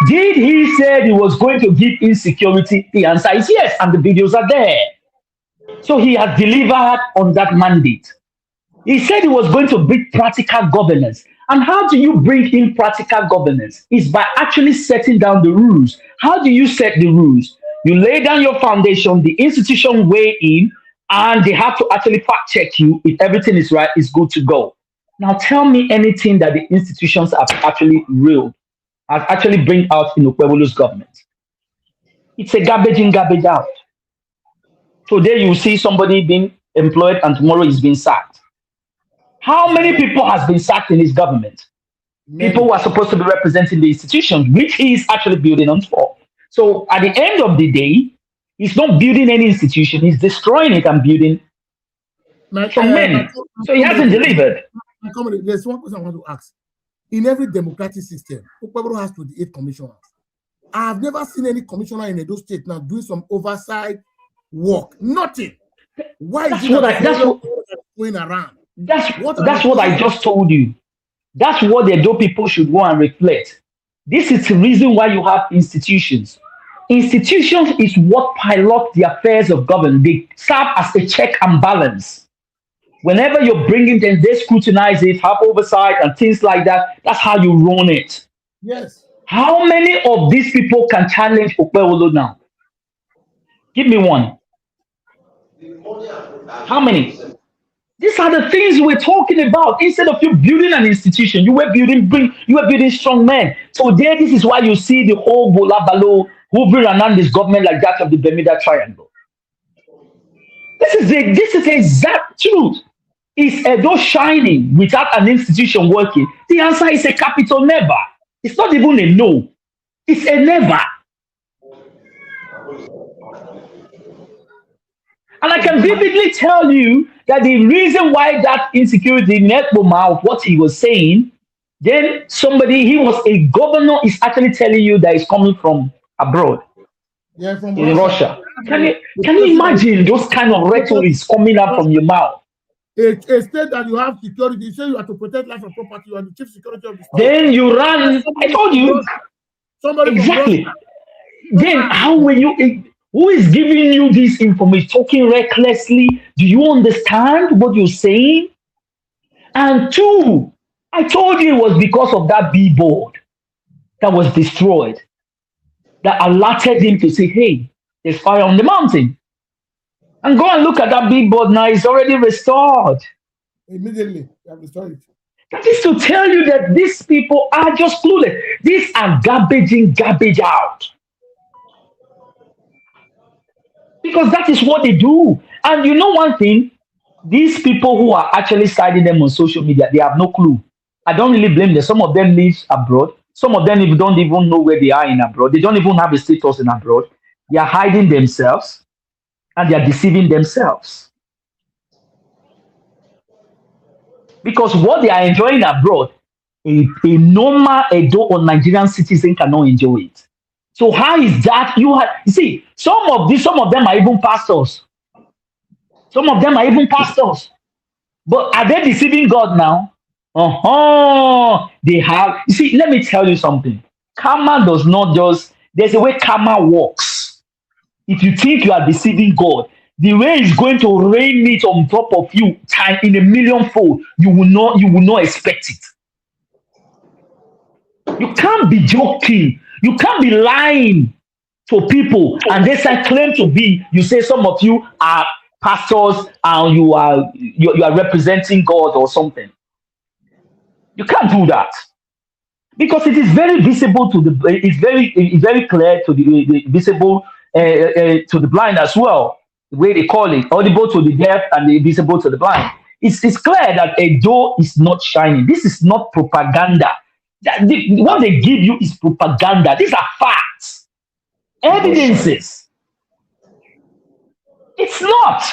Did he say he was going to give insecurity? The answer is yes, and the videos are there. So he has delivered on that mandate. He said he was going to bring practical governance. And how do you bring in practical governance? It's by actually setting down the rules. How do you set the rules? You lay down your foundation, the institution weigh in, and they have to actually fact check you. If everything is right, it's good to go. Now tell me anything that the institutions have actually bring out in Okpebholo's government. It's a garbage in, garbage out. Today you see somebody being employed and tomorrow he's being sacked. How many people has been sacked in his government? People who are supposed to be representing the institutions, which he is actually building on top. So at the end of the day, he's not building any institution, he's destroying it and building some men. So he hasn't delivered. There's one question I want to ask. In every democratic system, Okpebholo has 28 commissioners. I have never seen any commissioner in Edo State now doing some oversight work. Nothing. Why is it going around? That's what I just told you. That's what the Edo people should go and reflect. This is the reason why you have institutions. Institutions is what pilot the affairs of government. They serve as a check and balance. Whenever you're bringing them, they scrutinize it, have oversight, and things like that. That's how you run it. Yes. How many of these people can challenge Okpewolo now? Give me one. How many? These are the things we're talking about. Instead of you building an institution, you were building strong men. So there, this is why you see the whole Bola Balo hovering around this government like that of the Bermuda Triangle. This is the exact truth. Is Edo shining without an institution working? The answer is a capital never. It's not even a no. It's a never. And I can vividly tell you that the reason why that insecurity in Ekboma of what he was saying, then he was a governor, is actually telling you that it's coming from abroad. Yeah, from in Russia. Can you imagine those kind of rhetorics coming out from your mouth? A state that you have security, you say you have to protect life and property, you are the chief security of the state. Then you run. I told you. Somebody exactly. Then how will you? Who is giving you this information? Talking recklessly. Do you understand what you're saying? And two, I told you it was because of that billboard that was destroyed that alerted him to say, "Hey, there's fire on the mountain." And go and look at that billboard now. It's already restored. Immediately, they have restored it. That is to tell you that these people are just clueless. These are garbage in, garbage out. Because that is what they do. And you know one thing? These people who are actually citing them on social media, they have no clue. I don't really blame them. Some of them live abroad. Some of them don't even know where they are in abroad. They don't even have a status in abroad. They are hiding themselves. And they are deceiving themselves. Because what they are enjoying abroad, a normal Edo or Nigerian citizen cannot enjoy it. So how is that? You see, some of them are even pastors. Some of them are even pastors. But are they deceiving God now? They have. You see, let me tell you something. Karma does not just, there's a way karma works. If you think you are deceiving God, the way it's going to rain it on top of you in a millionfold, you will not expect it. You can't be joking. You can't be lying to people and they say claim to be. You say some of you are pastors and you are representing God or something. You can't do that because it is very visible to the. It's very clear to the visible. To the blind as well, the way they call it, audible to the deaf and invisible to the blind. It's clear that a door is not shining. This is not propaganda. What they give you is propaganda. These are facts, evidences. It's not.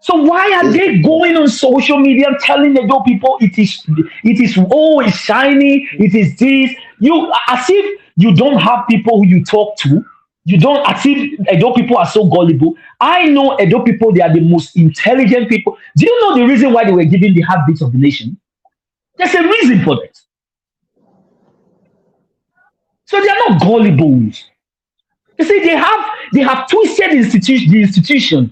So why are they going on social media telling the door people it is it's shiny, it is this? As if you don't have people who you talk to. You don't, as if Edo people are so gullible. I know Edo people, they are the most intelligent people. Do you know the reason why they were given the heartbeats of the nation? There's a reason for that. So they are not gullibles. You see, they have twisted the institution.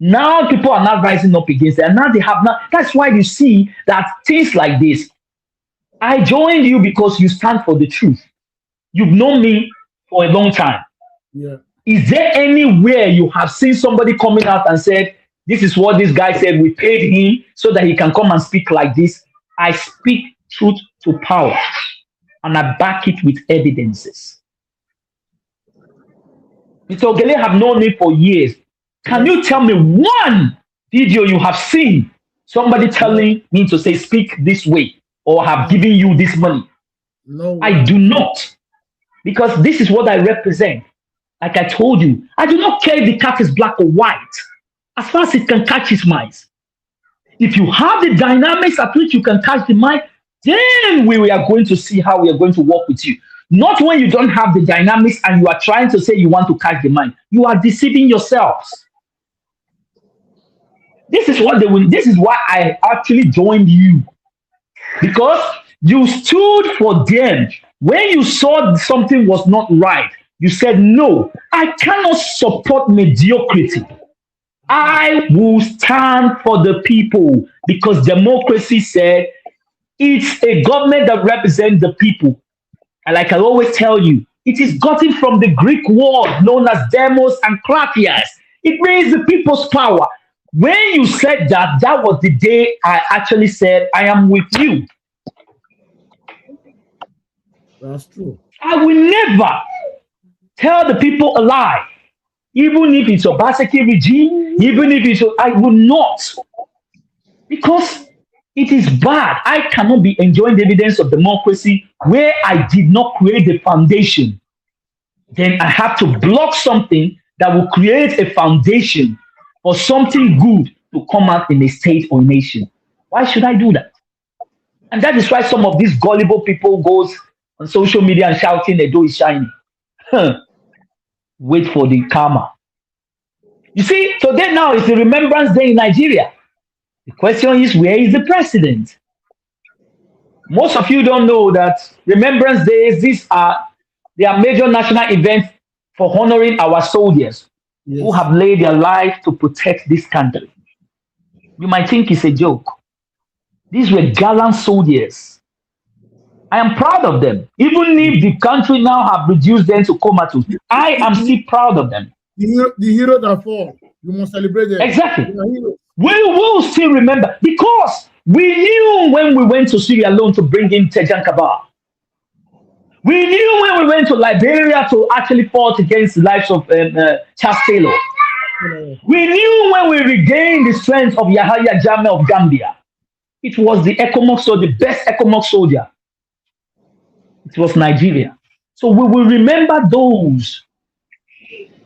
Now people are not rising up against it. And now they have not. That's why you see that things like this. I joined you because you stand for the truth. You've known me for a long time. Yeah. Is there anywhere you have seen somebody coming out and said, this is what this guy said, we paid him so that he can come and speak like this? I speak truth to power and I back it with evidences. Mr. Ogele have known me for years. Can you tell me one video you have seen somebody telling me to say speak this way or have given you this money? No. I do not. Because this is what I represent. Like I told you, I do not care if the cat is black or white, as far as it can catch its mice. If you have the dynamics at which you can catch the mice, then we are going to see how we are going to work with you. Not when you don't have the dynamics and you are trying to say you want to catch the mind. You are deceiving yourselves. This is what they will. This is why I actually joined you, because you stood for them. When you saw something was not right, you said, no, I cannot support mediocrity. I will stand for the people because democracy said it's a government that represents the people. And like I always tell you, it is gotten from the Greek word known as demos and kratias. It means the people's power. When you said that, that was the day I actually said, I am with you. That's true. I will never tell the people a lie. Even if it's a Obaseki regime, even if it's, I will not. Because it is bad. I cannot be enjoying the evidence of democracy where I did not create the foundation. Then I have to block something that will create a foundation for something good to come out in a state or nation. Why should I do that? And that is why some of these gullible people goes on social media and shouting the door is shining. Wait for the karma. You see, today now is the Remembrance Day in Nigeria. The question is, where is the president? Most of you don't know that Remembrance Days, they are major national events for honoring our soldiers who have laid their life to protect this country. You might think it's a joke. These were gallant soldiers. I am proud of them. Even if the country now have reduced them to comatose, I am still proud of them. The hero that fall, you must celebrate them. Exactly. We will still remember because we knew when we went to Sierra Leone to bring in Tejan Kabar. We knew when we went to Liberia to actually fight against the lives of Charles Taylor. We knew when we regained the strength of Yahya Jammeh of Gambia. It was the ECOMOG soldier, the best ECOMOG soldier. It was Nigeria. So we will remember those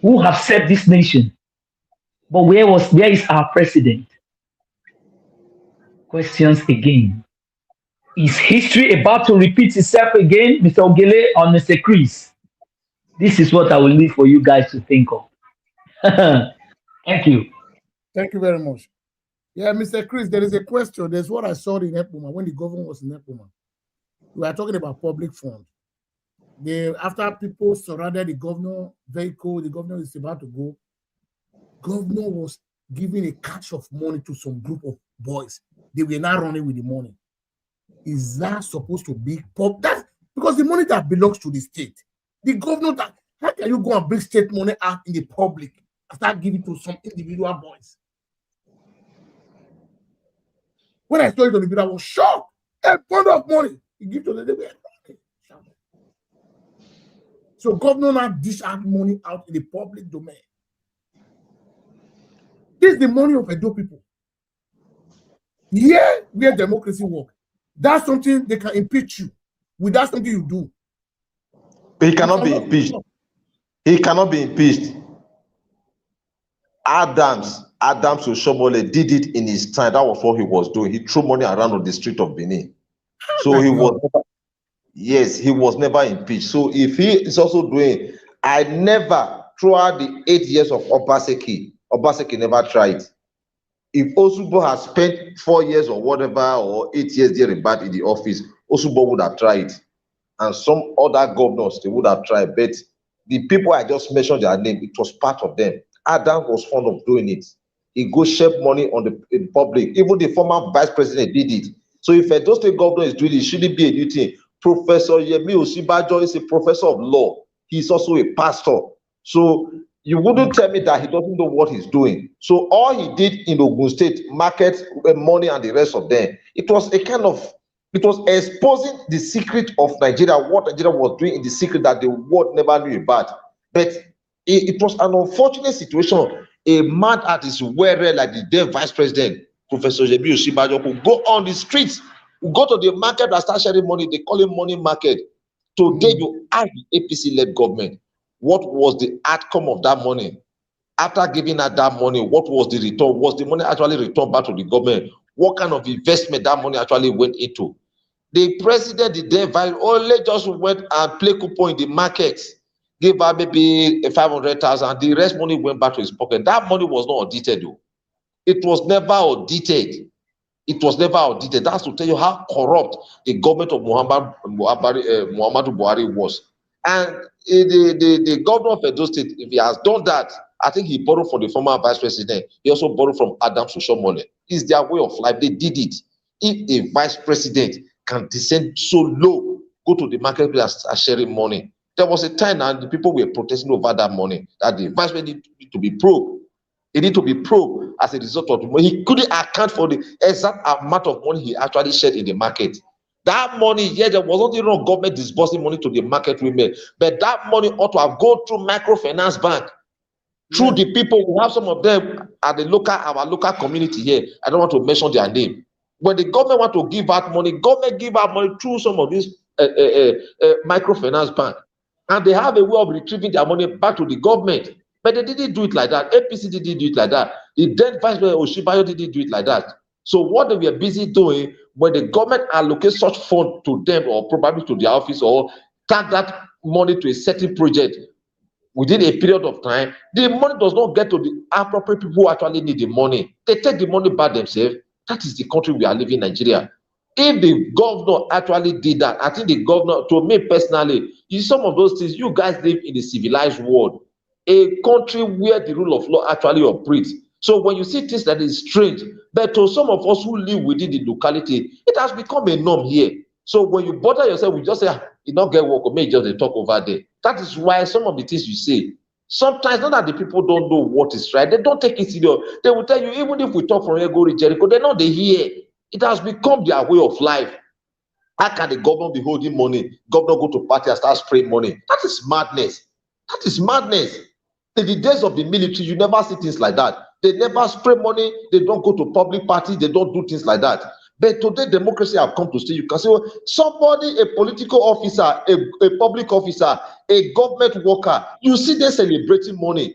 who have saved this nation. But where is our president? Questions again. Is history about to repeat itself again, Mr. Ogele or Mr. Chris? This is what I will leave for you guys to think of. Thank you. Thank you very much. Yeah, Mr. Chris, there is a question. There's what I saw in Epuma when the governor was in Epuma. We are talking about public funds. After people surrounded the governor vehicle, the governor is about to go. Governor was giving a catch of money to some group of boys. They were not running with the money. Is that supposed to be that? Because the money that belongs to the state, the governor, how can you go and bring state money out in the public and start giving to some individual boys? When I saw it on the video, I was shocked. A bundle of money he give to the so governor now dish out money out in the public domain. This is the money of Edo people. Here, where democracy works. That's something they can impeach you. Without something you do. But he cannot be impeached. He cannot be impeached. Adams Oshomole did it in his time. That was what he was doing. He threw money around on the street of Benin. So he was never, yes, he was never impeached. So if he is also doing, I never, throughout the 8 years of Obaseki never tried. If Osubo has spent 4 years or whatever, or 8 years there in the office, Osubo would have tried. And some other governors, they would have tried. But the people I just mentioned their name, it was part of them. Adam was fond of doing it. He go share money on the public. Even the former vice president did it. So if Edo State governor is doing it, it shouldn't be a new thing. Professor Yemi Osinbajo is a professor of law. He's also a pastor. So you wouldn't tell me that he doesn't know what he's doing. So all he did in Ogun State, market money and the rest of them, it was a kind of, it was exposing the secret of Nigeria, what Nigeria was doing in the secret that the world never knew about. But it was an unfortunate situation. A man at his well like the then vice president, Professor Yemi Osinbajo, could go on the streets, who go to the market and start sharing money. They call it money market. Today, you have the APC-led government. What was the outcome of that money? After giving out that money, what was the return? Was the money actually returned back to the government? What kind of investment that money actually went into? The president, the then vice, only just went and play coupon in the market, gave out maybe 500,000. The rest money went back to his pocket. That money was not audited, though. It was never audited. It was never audited. That's to tell you how corrupt the government of Muhammadu Buhari was. And the governor of Edo State, if he has done that, I think he borrowed from the former vice president. He also borrowed from Adams Oshiomhole. It's their way of life. They did it. If a vice president can descend so low, go to the marketplace and sharing money. There was a time and the people were protesting over that money, that the vice president need to be probed. He need to be probed as a result of the money. He couldn't account for the exact amount of money he actually shared in the market. That money, yeah, there was not even government disbursing money to the market women, but that money ought to have gone through microfinance bank, through the people. We have some of them at the local, our local community here. I don't want to mention their name. When the government want to give out money, government give out money through some of these microfinance bank, and they have a way of retrieving their money back to the government. But they didn't do it like that. APC didn't do it like that. The then Vice President Oshibayo didn't do it like that. So what they were busy doing, when the government allocates such fund to them or probably to their office or tag that money to a certain project within a period of time, the money does not get to the appropriate people who actually need the money. They take the money back themselves. That is the country we are living in, Nigeria. If the governor actually did that, I think the governor, to me personally, is some of those things. You guys live in a civilized world, a country where the rule of law actually operates. So when you see things that is strange, but to some of us who live within the locality, it has become a norm here. So when you bother yourself, we just say, you don't get work, or maybe just they talk over there. That is why some of the things you say, sometimes not that the people don't know what is right, they don't take it serious. They will tell you, even if we talk from here, go to Jericho, they're not they hear. It has become their way of life. How can the governor be holding money? Governor go to party and start spraying money. That is madness. That is madness. In the days of the military, you never see things like that. They never spray money. They don't go to public parties. They don't do things like that. But today, democracy have come to stay. You can say, well, somebody, a political officer, a public officer, a government worker, you see them celebrating money.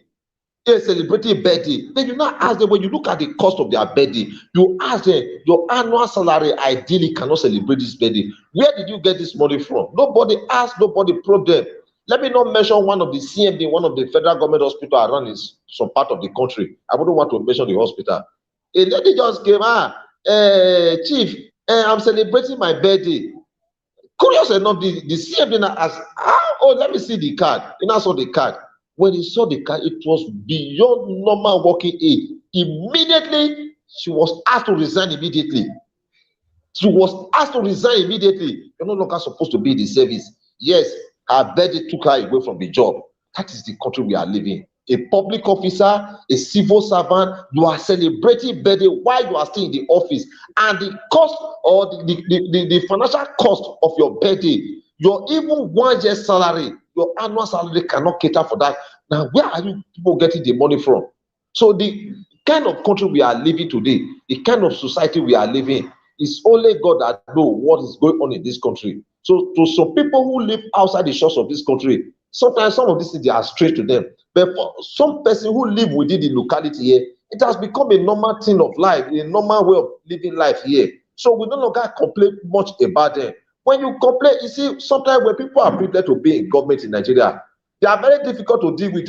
They're celebrating birthday. Then you not ask them, when you look at the cost of their birthday, you ask them, your annual salary ideally cannot celebrate this birthday. Where did you get this money from? Nobody asked, nobody probed them. Let me not mention one of the CMD, one of the federal government hospital around some part of the country. I wouldn't want to mention the hospital. A lady just came, Chief, I'm celebrating my birthday. Curious enough, the CMD now asked, oh, let me see the card. He now saw the card. When he saw the card, it was beyond normal working age. Immediately, she was asked to resign immediately. She was asked to resign immediately. You're no longer supposed to be in the service. Yes, her birthday took her away from the job. That is the country we are living. A public officer, a civil servant, you are celebrating birthday while you are still in the office. And the cost or the financial cost of your birthday, your even 1 year's salary, your annual salary cannot cater for that. Now, where are you people getting the money from? So the kind of country we are living today, the kind of society we are living, it's only God that knows what is going on in this country. So to some people who live outside the shores of this country, sometimes some of these things are strange to them. But for some person who live within the locality here, it has become a normal thing of life, a normal way of living life here. So we no longer complain much about them. When you complain, you see, sometimes when people are privileged to be in government in Nigeria, they are very difficult to deal with.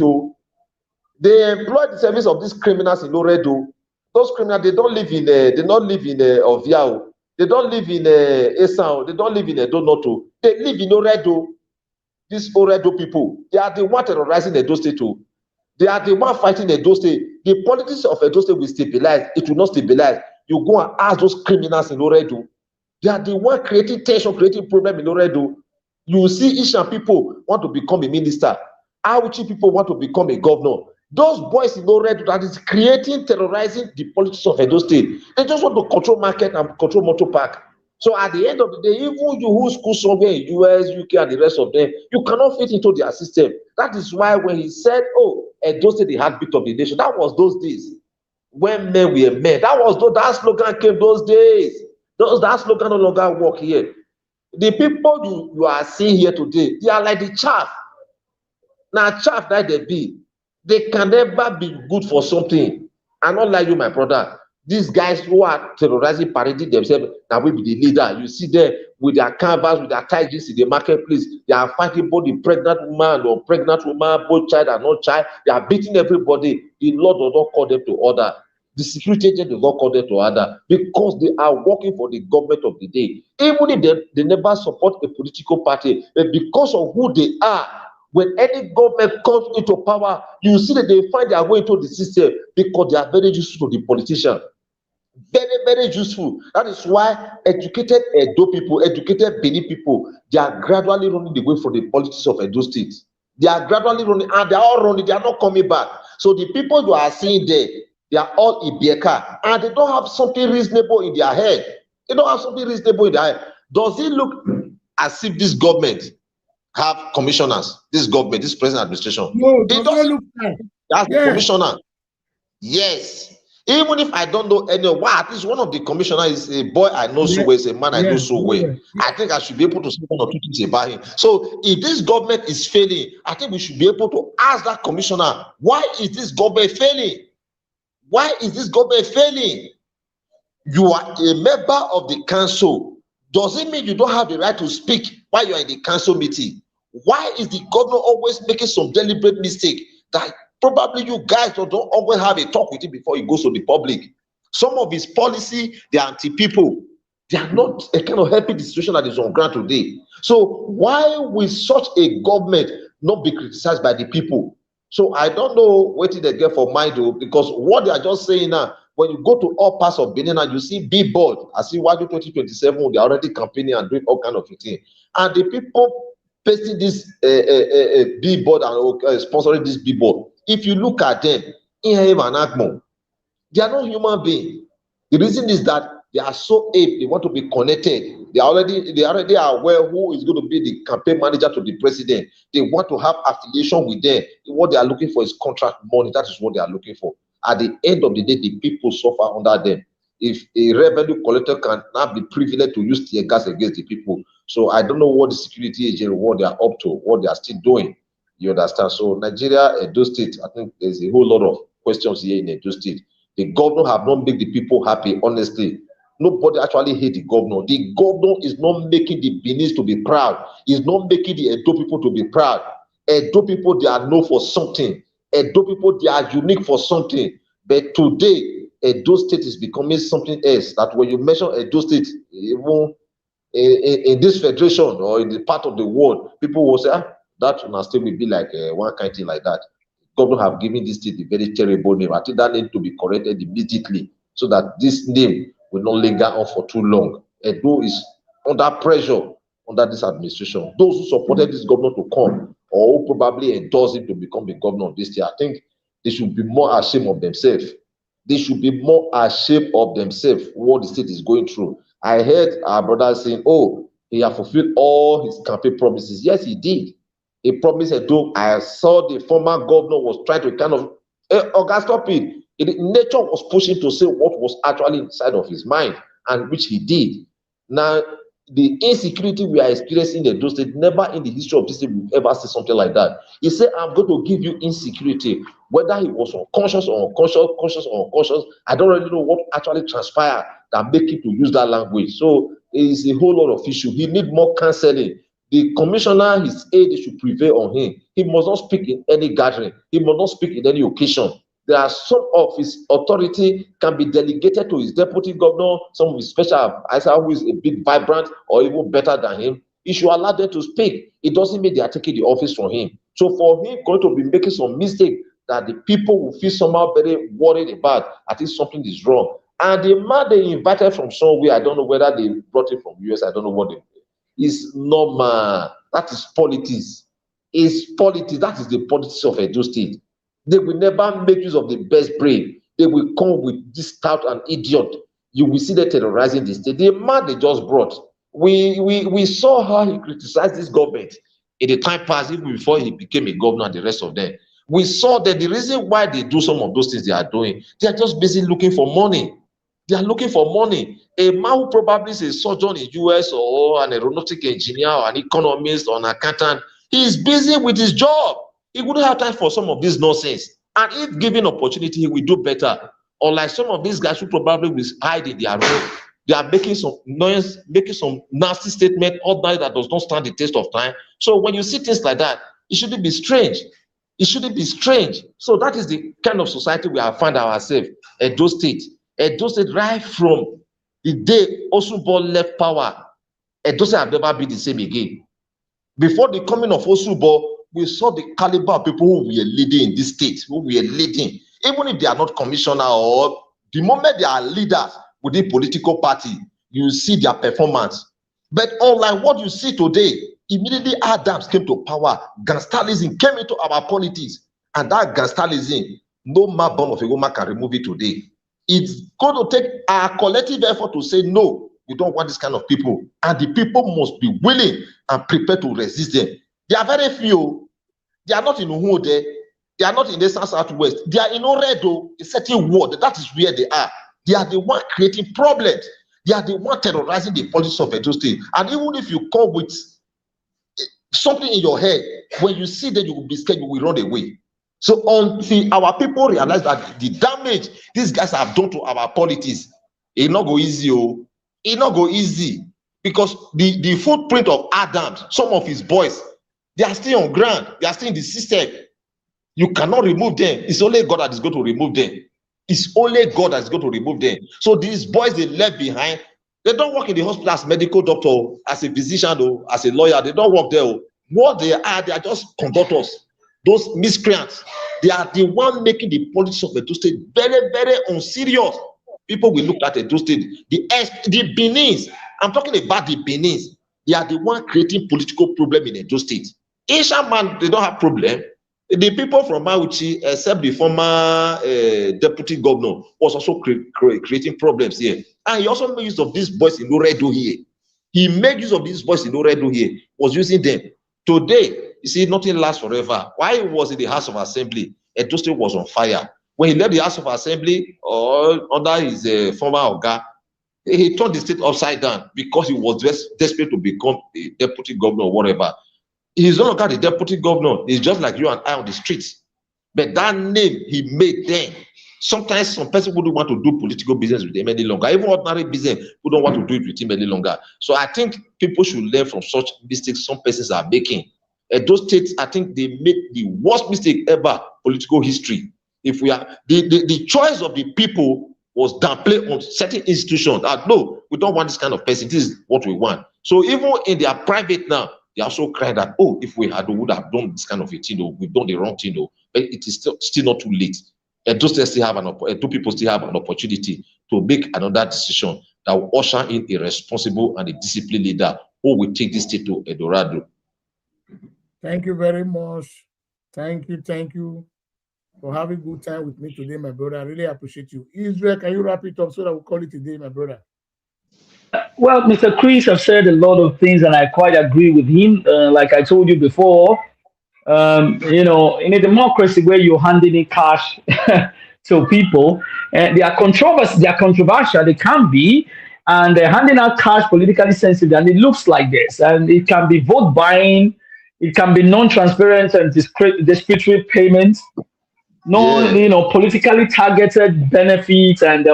They employ the service of these criminals in Oredo. Those criminals, they don't live in Ovia. They don't live in Esau. They don't live in Edonoto. They live in Oredo. These Oredo people, they are the one terrorizing Edo State too. They are the one fighting Edo State. The politics of Edo State will stabilize. It will not stabilize. You go and ask those criminals in Oredo. They are the one creating tension, creating problem in Oredo. You will see Ishan people want to become a minister. Auchi people want to become a governor. Those boys in Oredo that is creating, terrorizing the politics of Edo State. They just want to control market and control motor park. So at the end of the day, even you who school somewhere in US, UK, and the rest of them, you cannot fit into their system. That is why when he said, oh, Edo State, the heartbeat of the nation, that was those days when men were men. That slogan came those days. That slogan no longer work here. The people you are seeing here today, they are like the chaff. Now, chaff that they be, they can never be good for something. I'm not like you, my brother. These guys who are terrorizing, parading themselves, now will be the leader. You see them with their canvas, with their tigers in the marketplace. They are fighting both the pregnant woman or pregnant woman, both child and not child. They are beating everybody. The Lord does not call them to order. The security agent does not call them to order because they are working for the government of the day. Even if they never support a political party, but because of who they are, When any government comes into power, you see that they find their way into the system because they are very useful to the politician. Very, very useful. That is why educated Edo people, educated Benin people, they are gradually running away from the politics of Edo State. They are gradually running, and they are all running, they are not coming back. So the people you are seeing there, they are all Ibieka, and they don't have something reasonable in their head. They don't have something reasonable in their head. Does it look as if this government have commissioners? This government, this present administration? No, it doesn't look like. That's Yeah. the commissioner. Yes. Even if I don't know any, why at least one of the commissioners is a boy I know so well, is a man I know so well. I think I should be able to say one or two things about him. So if this government is failing, I think we should be able to ask that commissioner, why is this government failing? Why is this government failing? You are a member of the council. Does it mean you don't have the right to speak while you are in the council meeting? Why is the governor always making some deliberate mistake that probably you guys don't always have a talk with him before he goes to the public? Some of his policy, they are anti-people. They are not a kind of helping the situation that is on ground today. So why will such a government not be criticized by the people? So I don't know what they get for mind, though, because what they are just saying now, when you go to all parts of Benin and you see billboard, I see why do 2027, they're already campaigning and doing all kind of things. And the people pasting this billboard and sponsoring this billboard, if you look at them, they are not human beings. The reason is that they are so ape, they want to be connected. They already are aware who is going to be the campaign manager to the president. They want to have affiliation with them. What they are looking for is contract money. That is what they are looking for. At the end of the day, the people suffer under them. If a revenue collector can now be privileged to use tear gas against the people. So I don't know what the security agent, what they are up to, what they are still doing. You understand? So Nigeria, Edo State, I think there's a whole lot of questions here in Edo State. The governor have not made the people happy, honestly. Nobody actually hate the governor. The governor is not making the Benin to be proud. He's not making the Edo people to be proud. Edo people, they are known for something. Edo people, they are unique for something. But today, Edo State is becoming something else. That when you mention Edo State, even in this federation or in the part of the world, people will say, that will still will be like one kind of thing like that. Governor have given this state a very terrible name. I think that need to be corrected immediately so that this name will not linger on for too long. Edo is under pressure under this administration. Those who supported this governor to come or who probably endorsed him to become the governor of this state, I think they should be more ashamed of themselves. They should be more ashamed of themselves what the state is going through. I heard our brother saying, oh, he has fulfilled all his campaign promises. Yes, he did. He promised Edo. I saw the former governor was trying to kind of, stop it. Nature was pushing to say what was actually inside of his mind, and which he did. Now, the insecurity we are experiencing in Edo State, never in the history of this state we've ever seen something like that. He said, I'm going to give you insecurity. Whether he was unconscious or conscious or unconscious, I don't really know what actually transpired that make him to use that language. So it's a whole lot of issue. He need more counseling. The commissioner, his aide should prevail on him. He must not speak in any gathering. He must not speak in any occasion. There are some of his authority can be delegated to his deputy governor, some of his special advisor who is a bit vibrant or even better than him. He should allow them to speak. It doesn't mean they are taking the office from him. So for him going to be making some mistake that the people will feel somehow very worried about, I think something is wrong. And the man they invited from somewhere, I don't know whether they brought him from US, I don't know what they is normal. That is politics. It's politics. That is the politics of Edo State. They will never make use of the best brain. They will come with this stout and idiot. You will see them terrorizing the state. The man they just brought. We saw how he criticized this government in the time past, even before he became a governor and the rest of them. We saw that the reason why they do some of those things they are doing, they are just busy looking for money. They are looking for money. A man who probably is a surgeon in US or an aeronautic engineer or an economist or an accountant, he is busy with his job. He wouldn't have time for some of this nonsense. And if given opportunity, he will do better. Unlike some of these guys who probably will hide in their room, they are making some noise, making some nasty statement, all that does not stand the test of time. So when you see things like that, it shouldn't be strange. It shouldn't be strange. So that is the kind of society we have found ourselves. Edo State. Edo State, right from the day Osunbo left power, Edo State have never been the same again. Before the coming of Osunbo, we saw the caliber of people who were leading in this state, who were leading, even if they are not commissioner or the moment they are leaders within political party, you see their performance. But unlike what you see today, immediately Adams came to power, gangsterism came into our politics, and that gangsterism, no man born of a woman can remove it today. It's going to take our collective effort to say, no, we don't want this kind of people. And the people must be willing and prepared to resist them. They are very few. They are not in Uhode. They are not in the southwest. They are in Oredo, a certain ward. That is where they are. They are the one creating problems. They are the one terrorizing the politics of Edo State. And even if you come with something in your head, when you see that, you will be scared, you will run away. So until our people realize that the damage these guys have done to our politics, it not go easy. Oh, it not go easy, because the footprint of Adams, some of his boys, they are still on ground. They are still in the system. You cannot remove them. It's only God that is going to remove them. It's only God that is going to remove them. So these boys they left behind, they don't work in the hospital as medical doctor, as a physician, or as a lawyer. They don't work there. What they are just conductors. Those miscreants, they are the one making the politics of Edo State very, very unserious. People will look at Edo State, the Benins. I'm talking about the Benins. They are the one creating political problem in Edo State. Asian man, they don't have problem. The people from Mauchi, except the former deputy governor, was also creating problems here. And he also made use of these boys in Oredo here. He made use of these boys in Oredo here, was using them. Today, you see, nothing lasts forever. While he was in the House of Assembly, Edo State was on fire. When he left the House of Assembly, or under his former Oga, he turned the state upside down because he was just desperate to become a deputy governor or whatever. He's no longer the deputy governor. He's just like you and I on the streets. But that name he made then, sometimes some person wouldn't want to do political business with him any longer. Even ordinary business, who don't want to do it with him any longer. So I think people should learn from such mistakes some persons are making. Those states, I think they made the worst mistake ever political history. If we are the choice of the people was downplayed on certain institutions. No, we don't want this kind of person. This is what we want. So even in their private now, they also cry that, oh, if we would have done this kind of a thing, we've done the wrong thing, but it is still not too late. And those still have two people still have an opportunity to make another decision that will usher in a responsible and a disciplined leader who will take this state to Eldorado. Thank you very much. Thank you for having a good time with me today, my brother. I really appreciate you. Israel, can you wrap it up so that we'll call it a day, my brother? Well, Mr. Chris has said a lot of things, and I quite agree with him. Like I told you before, in a democracy where you're handing in cash to people, they are controversial, they can be, and they're handing out cash politically sensitive, and it looks like this, and it can be vote buying, it can be non-transparent and discriminatory payments, politically targeted benefits, and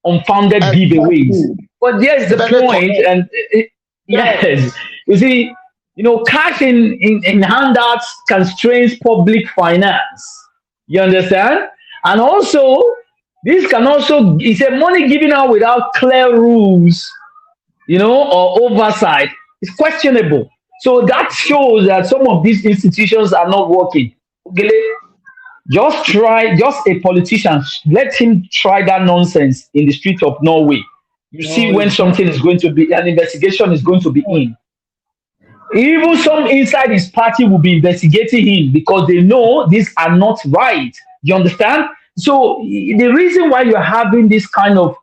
unfounded giveaways. But here's the point, and yes, you see, cash in handouts constrains public finance. You understand? And also, this can also, it's a money given out without clear rules, or oversight. It's questionable. So that shows that some of these institutions are not working. Okay? Just a politician, let him try that nonsense in the streets of Norway. You see when something is going to be, an investigation is going to be in. Even some inside his party will be investigating him because they know these are not right. You understand? So the reason why you're having this kind of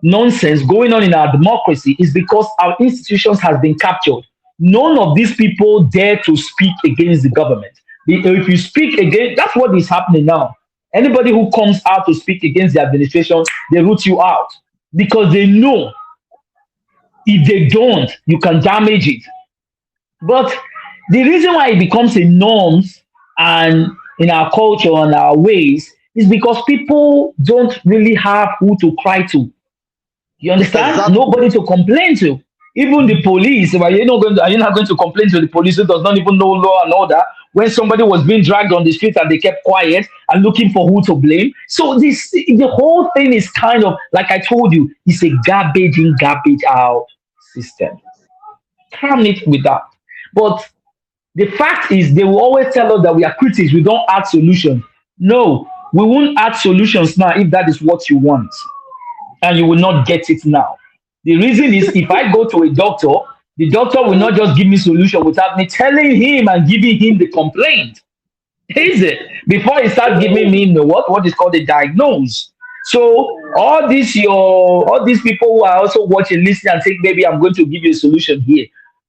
nonsense going on in our democracy is because our institutions have been captured. None of these people dare to speak against the government. If you speak against, that's what is happening now. Anybody who comes out to speak against the administration, they root you out because they know if they don't, you can damage it. But the reason why it becomes a norm and in our culture and our ways is because people don't really have who to cry to. You understand? Exactly. Nobody to complain to. Even the police, are you not going to complain to the police who does not even know law and order when somebody was being dragged on the street and they kept quiet and looking for who to blame? So the whole thing is kind of, like I told you, it's a garbage in, garbage out system. Damn it with that. But The fact is, they will always tell us that we are critics, we don't add solutions. No, we won't add solutions now if that is what you want, and you will not get it now. The reason is, if I go to a doctor, the doctor will not just give me solution without me telling him and giving him the complaint. Is it? Before he starts giving me what is called a diagnose. So all these people who are also watching, listening, and think maybe I'm going to give you a solution here.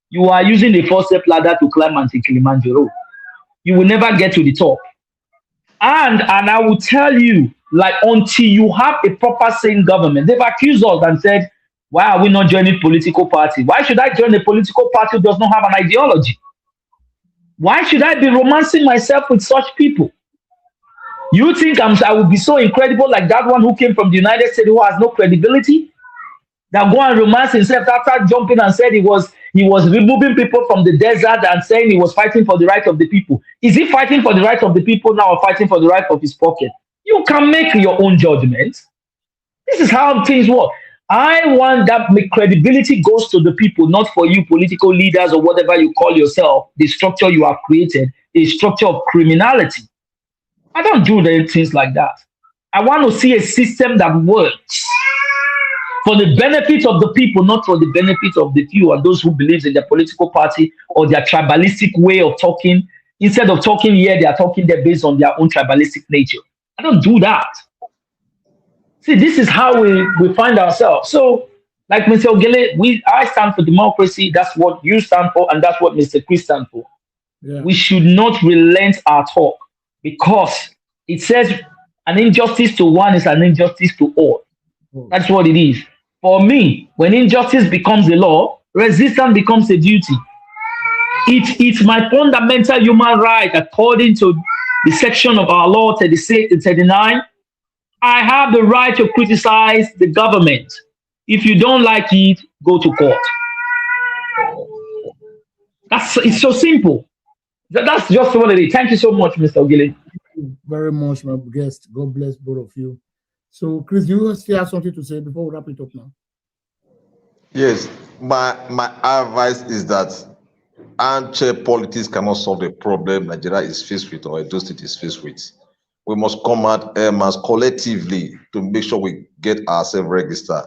You are using a 4-step ladder to climb Mount Kilimanjaro. You will never get to the top. And I will tell you, like, until you have a proper sane government, they've accused us and said, why are we not joining political party? Why should I join a political party who does not have an ideology? Why should I be romancing myself with such people? You think I would be so incredible like that one who came from the United States who has no credibility? That go and romance himself after jumping and said he was removing people from the desert and saying he was fighting for the right of the people. Is he fighting for the right of the people now or fighting for the right of his pocket? You can make your own judgment. This is how things work. I want that credibility goes to the people, not for you political leaders or whatever you call yourself. The structure you have created, a structure of criminality. I don't do things like that. I want to see a system that works for the benefit of the people, not for the benefit of the few and those who believe in their political party or their tribalistic way of talking. Instead of talking here, they are talking there based on their own tribalistic nature. I don't do that. See, this is how we find ourselves. So, like Mr. Ogele, I stand for democracy. That's what you stand for, and that's what Mr. Chris stands for. Yeah. We should not relent our talk, because it says an injustice to one is an injustice to all. That's what it is. For me, when injustice becomes a law, resistance becomes a duty. It's my fundamental human right, according to the section of our law 36 and 39. I have the right to criticize the government. If you don't like it, go to court. It's so simple. That's just what it is. Thank you so much, Mr. Ogele. Thank you very much, my guest. God bless both of you. So, Chris, you still have something to say before we wrap it up now? Yes, my advice is that armchair politics cannot solve the problem Nigeria is faced with or Edo State is faced with. We must come out collectively to make sure we get ourselves registered.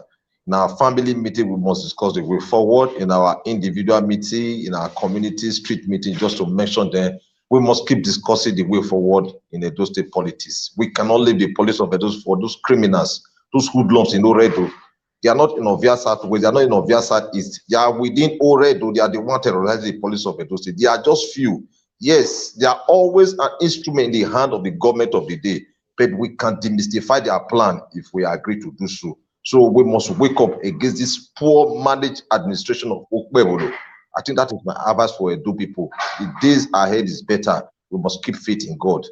In our family meeting, we must discuss the way forward. In our individual meeting, in our community street meeting, just to mention them, we must keep discussing the way forward in Edo State politics. We cannot leave the police of Edo for those criminals, those hoodlums in Oredo. They are not in Ovia Southwest, they are not in Ovia Southeast. They are within Oredo. They are the one terrorizing the police of Edo State. They are just few. Yes, they are always an instrument in the hand of the government of the day, but we can demystify their plan if we agree to do so. So we must wake up against this poor managed administration of Okpebolo. I think that is my advice for Edo people. The days ahead is better. We must keep faith in God.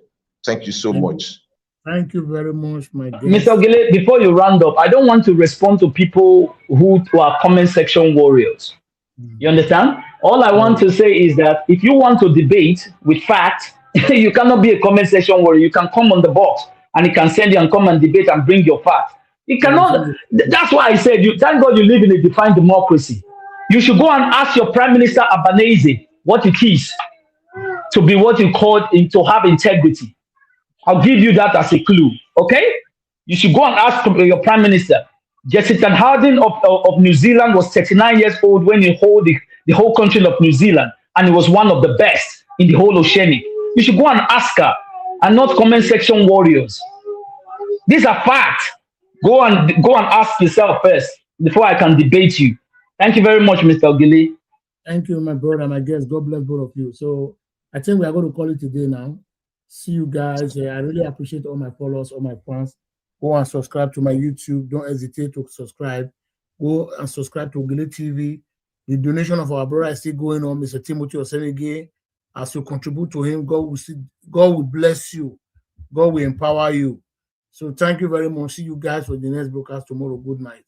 Thank you so much. Thank you very much, my guest. Mr. Ogele, before you round up, I don't want to respond to people who are comment section warriors. You understand? All I want to say is that if you want to debate with facts, you cannot be a comment section warrior. You can come on the box and you can send you and come and debate and bring your facts. You cannot. That's why I said, thank God you live in a defined democracy. You should go and ask your Prime Minister Albanese what it is to be what you call to have integrity. I'll give you that as a clue. Okay? You should go and ask your Prime Minister. Jacinda Ardern of New Zealand was 39 years old when he held the whole country of New Zealand, and he was one of the best in the whole oceanic. You should go and ask her, and not comment section warriors. These are facts. Go and ask yourself first before I can debate you. Thank you very much, Mr. Ogele. Thank you, my brother, and I guess God bless both of you. So I think we are going to call it today now. See you guys. I really appreciate all my followers, all my fans. Go and subscribe to my YouTube. Don't hesitate to subscribe. Go and subscribe to Ogele TV. The donation of our brother is still going on, Mr. Timothy Osenege. As you contribute to him, God will bless you. God will empower you. So thank you very much. See you guys for the next broadcast tomorrow. Good night.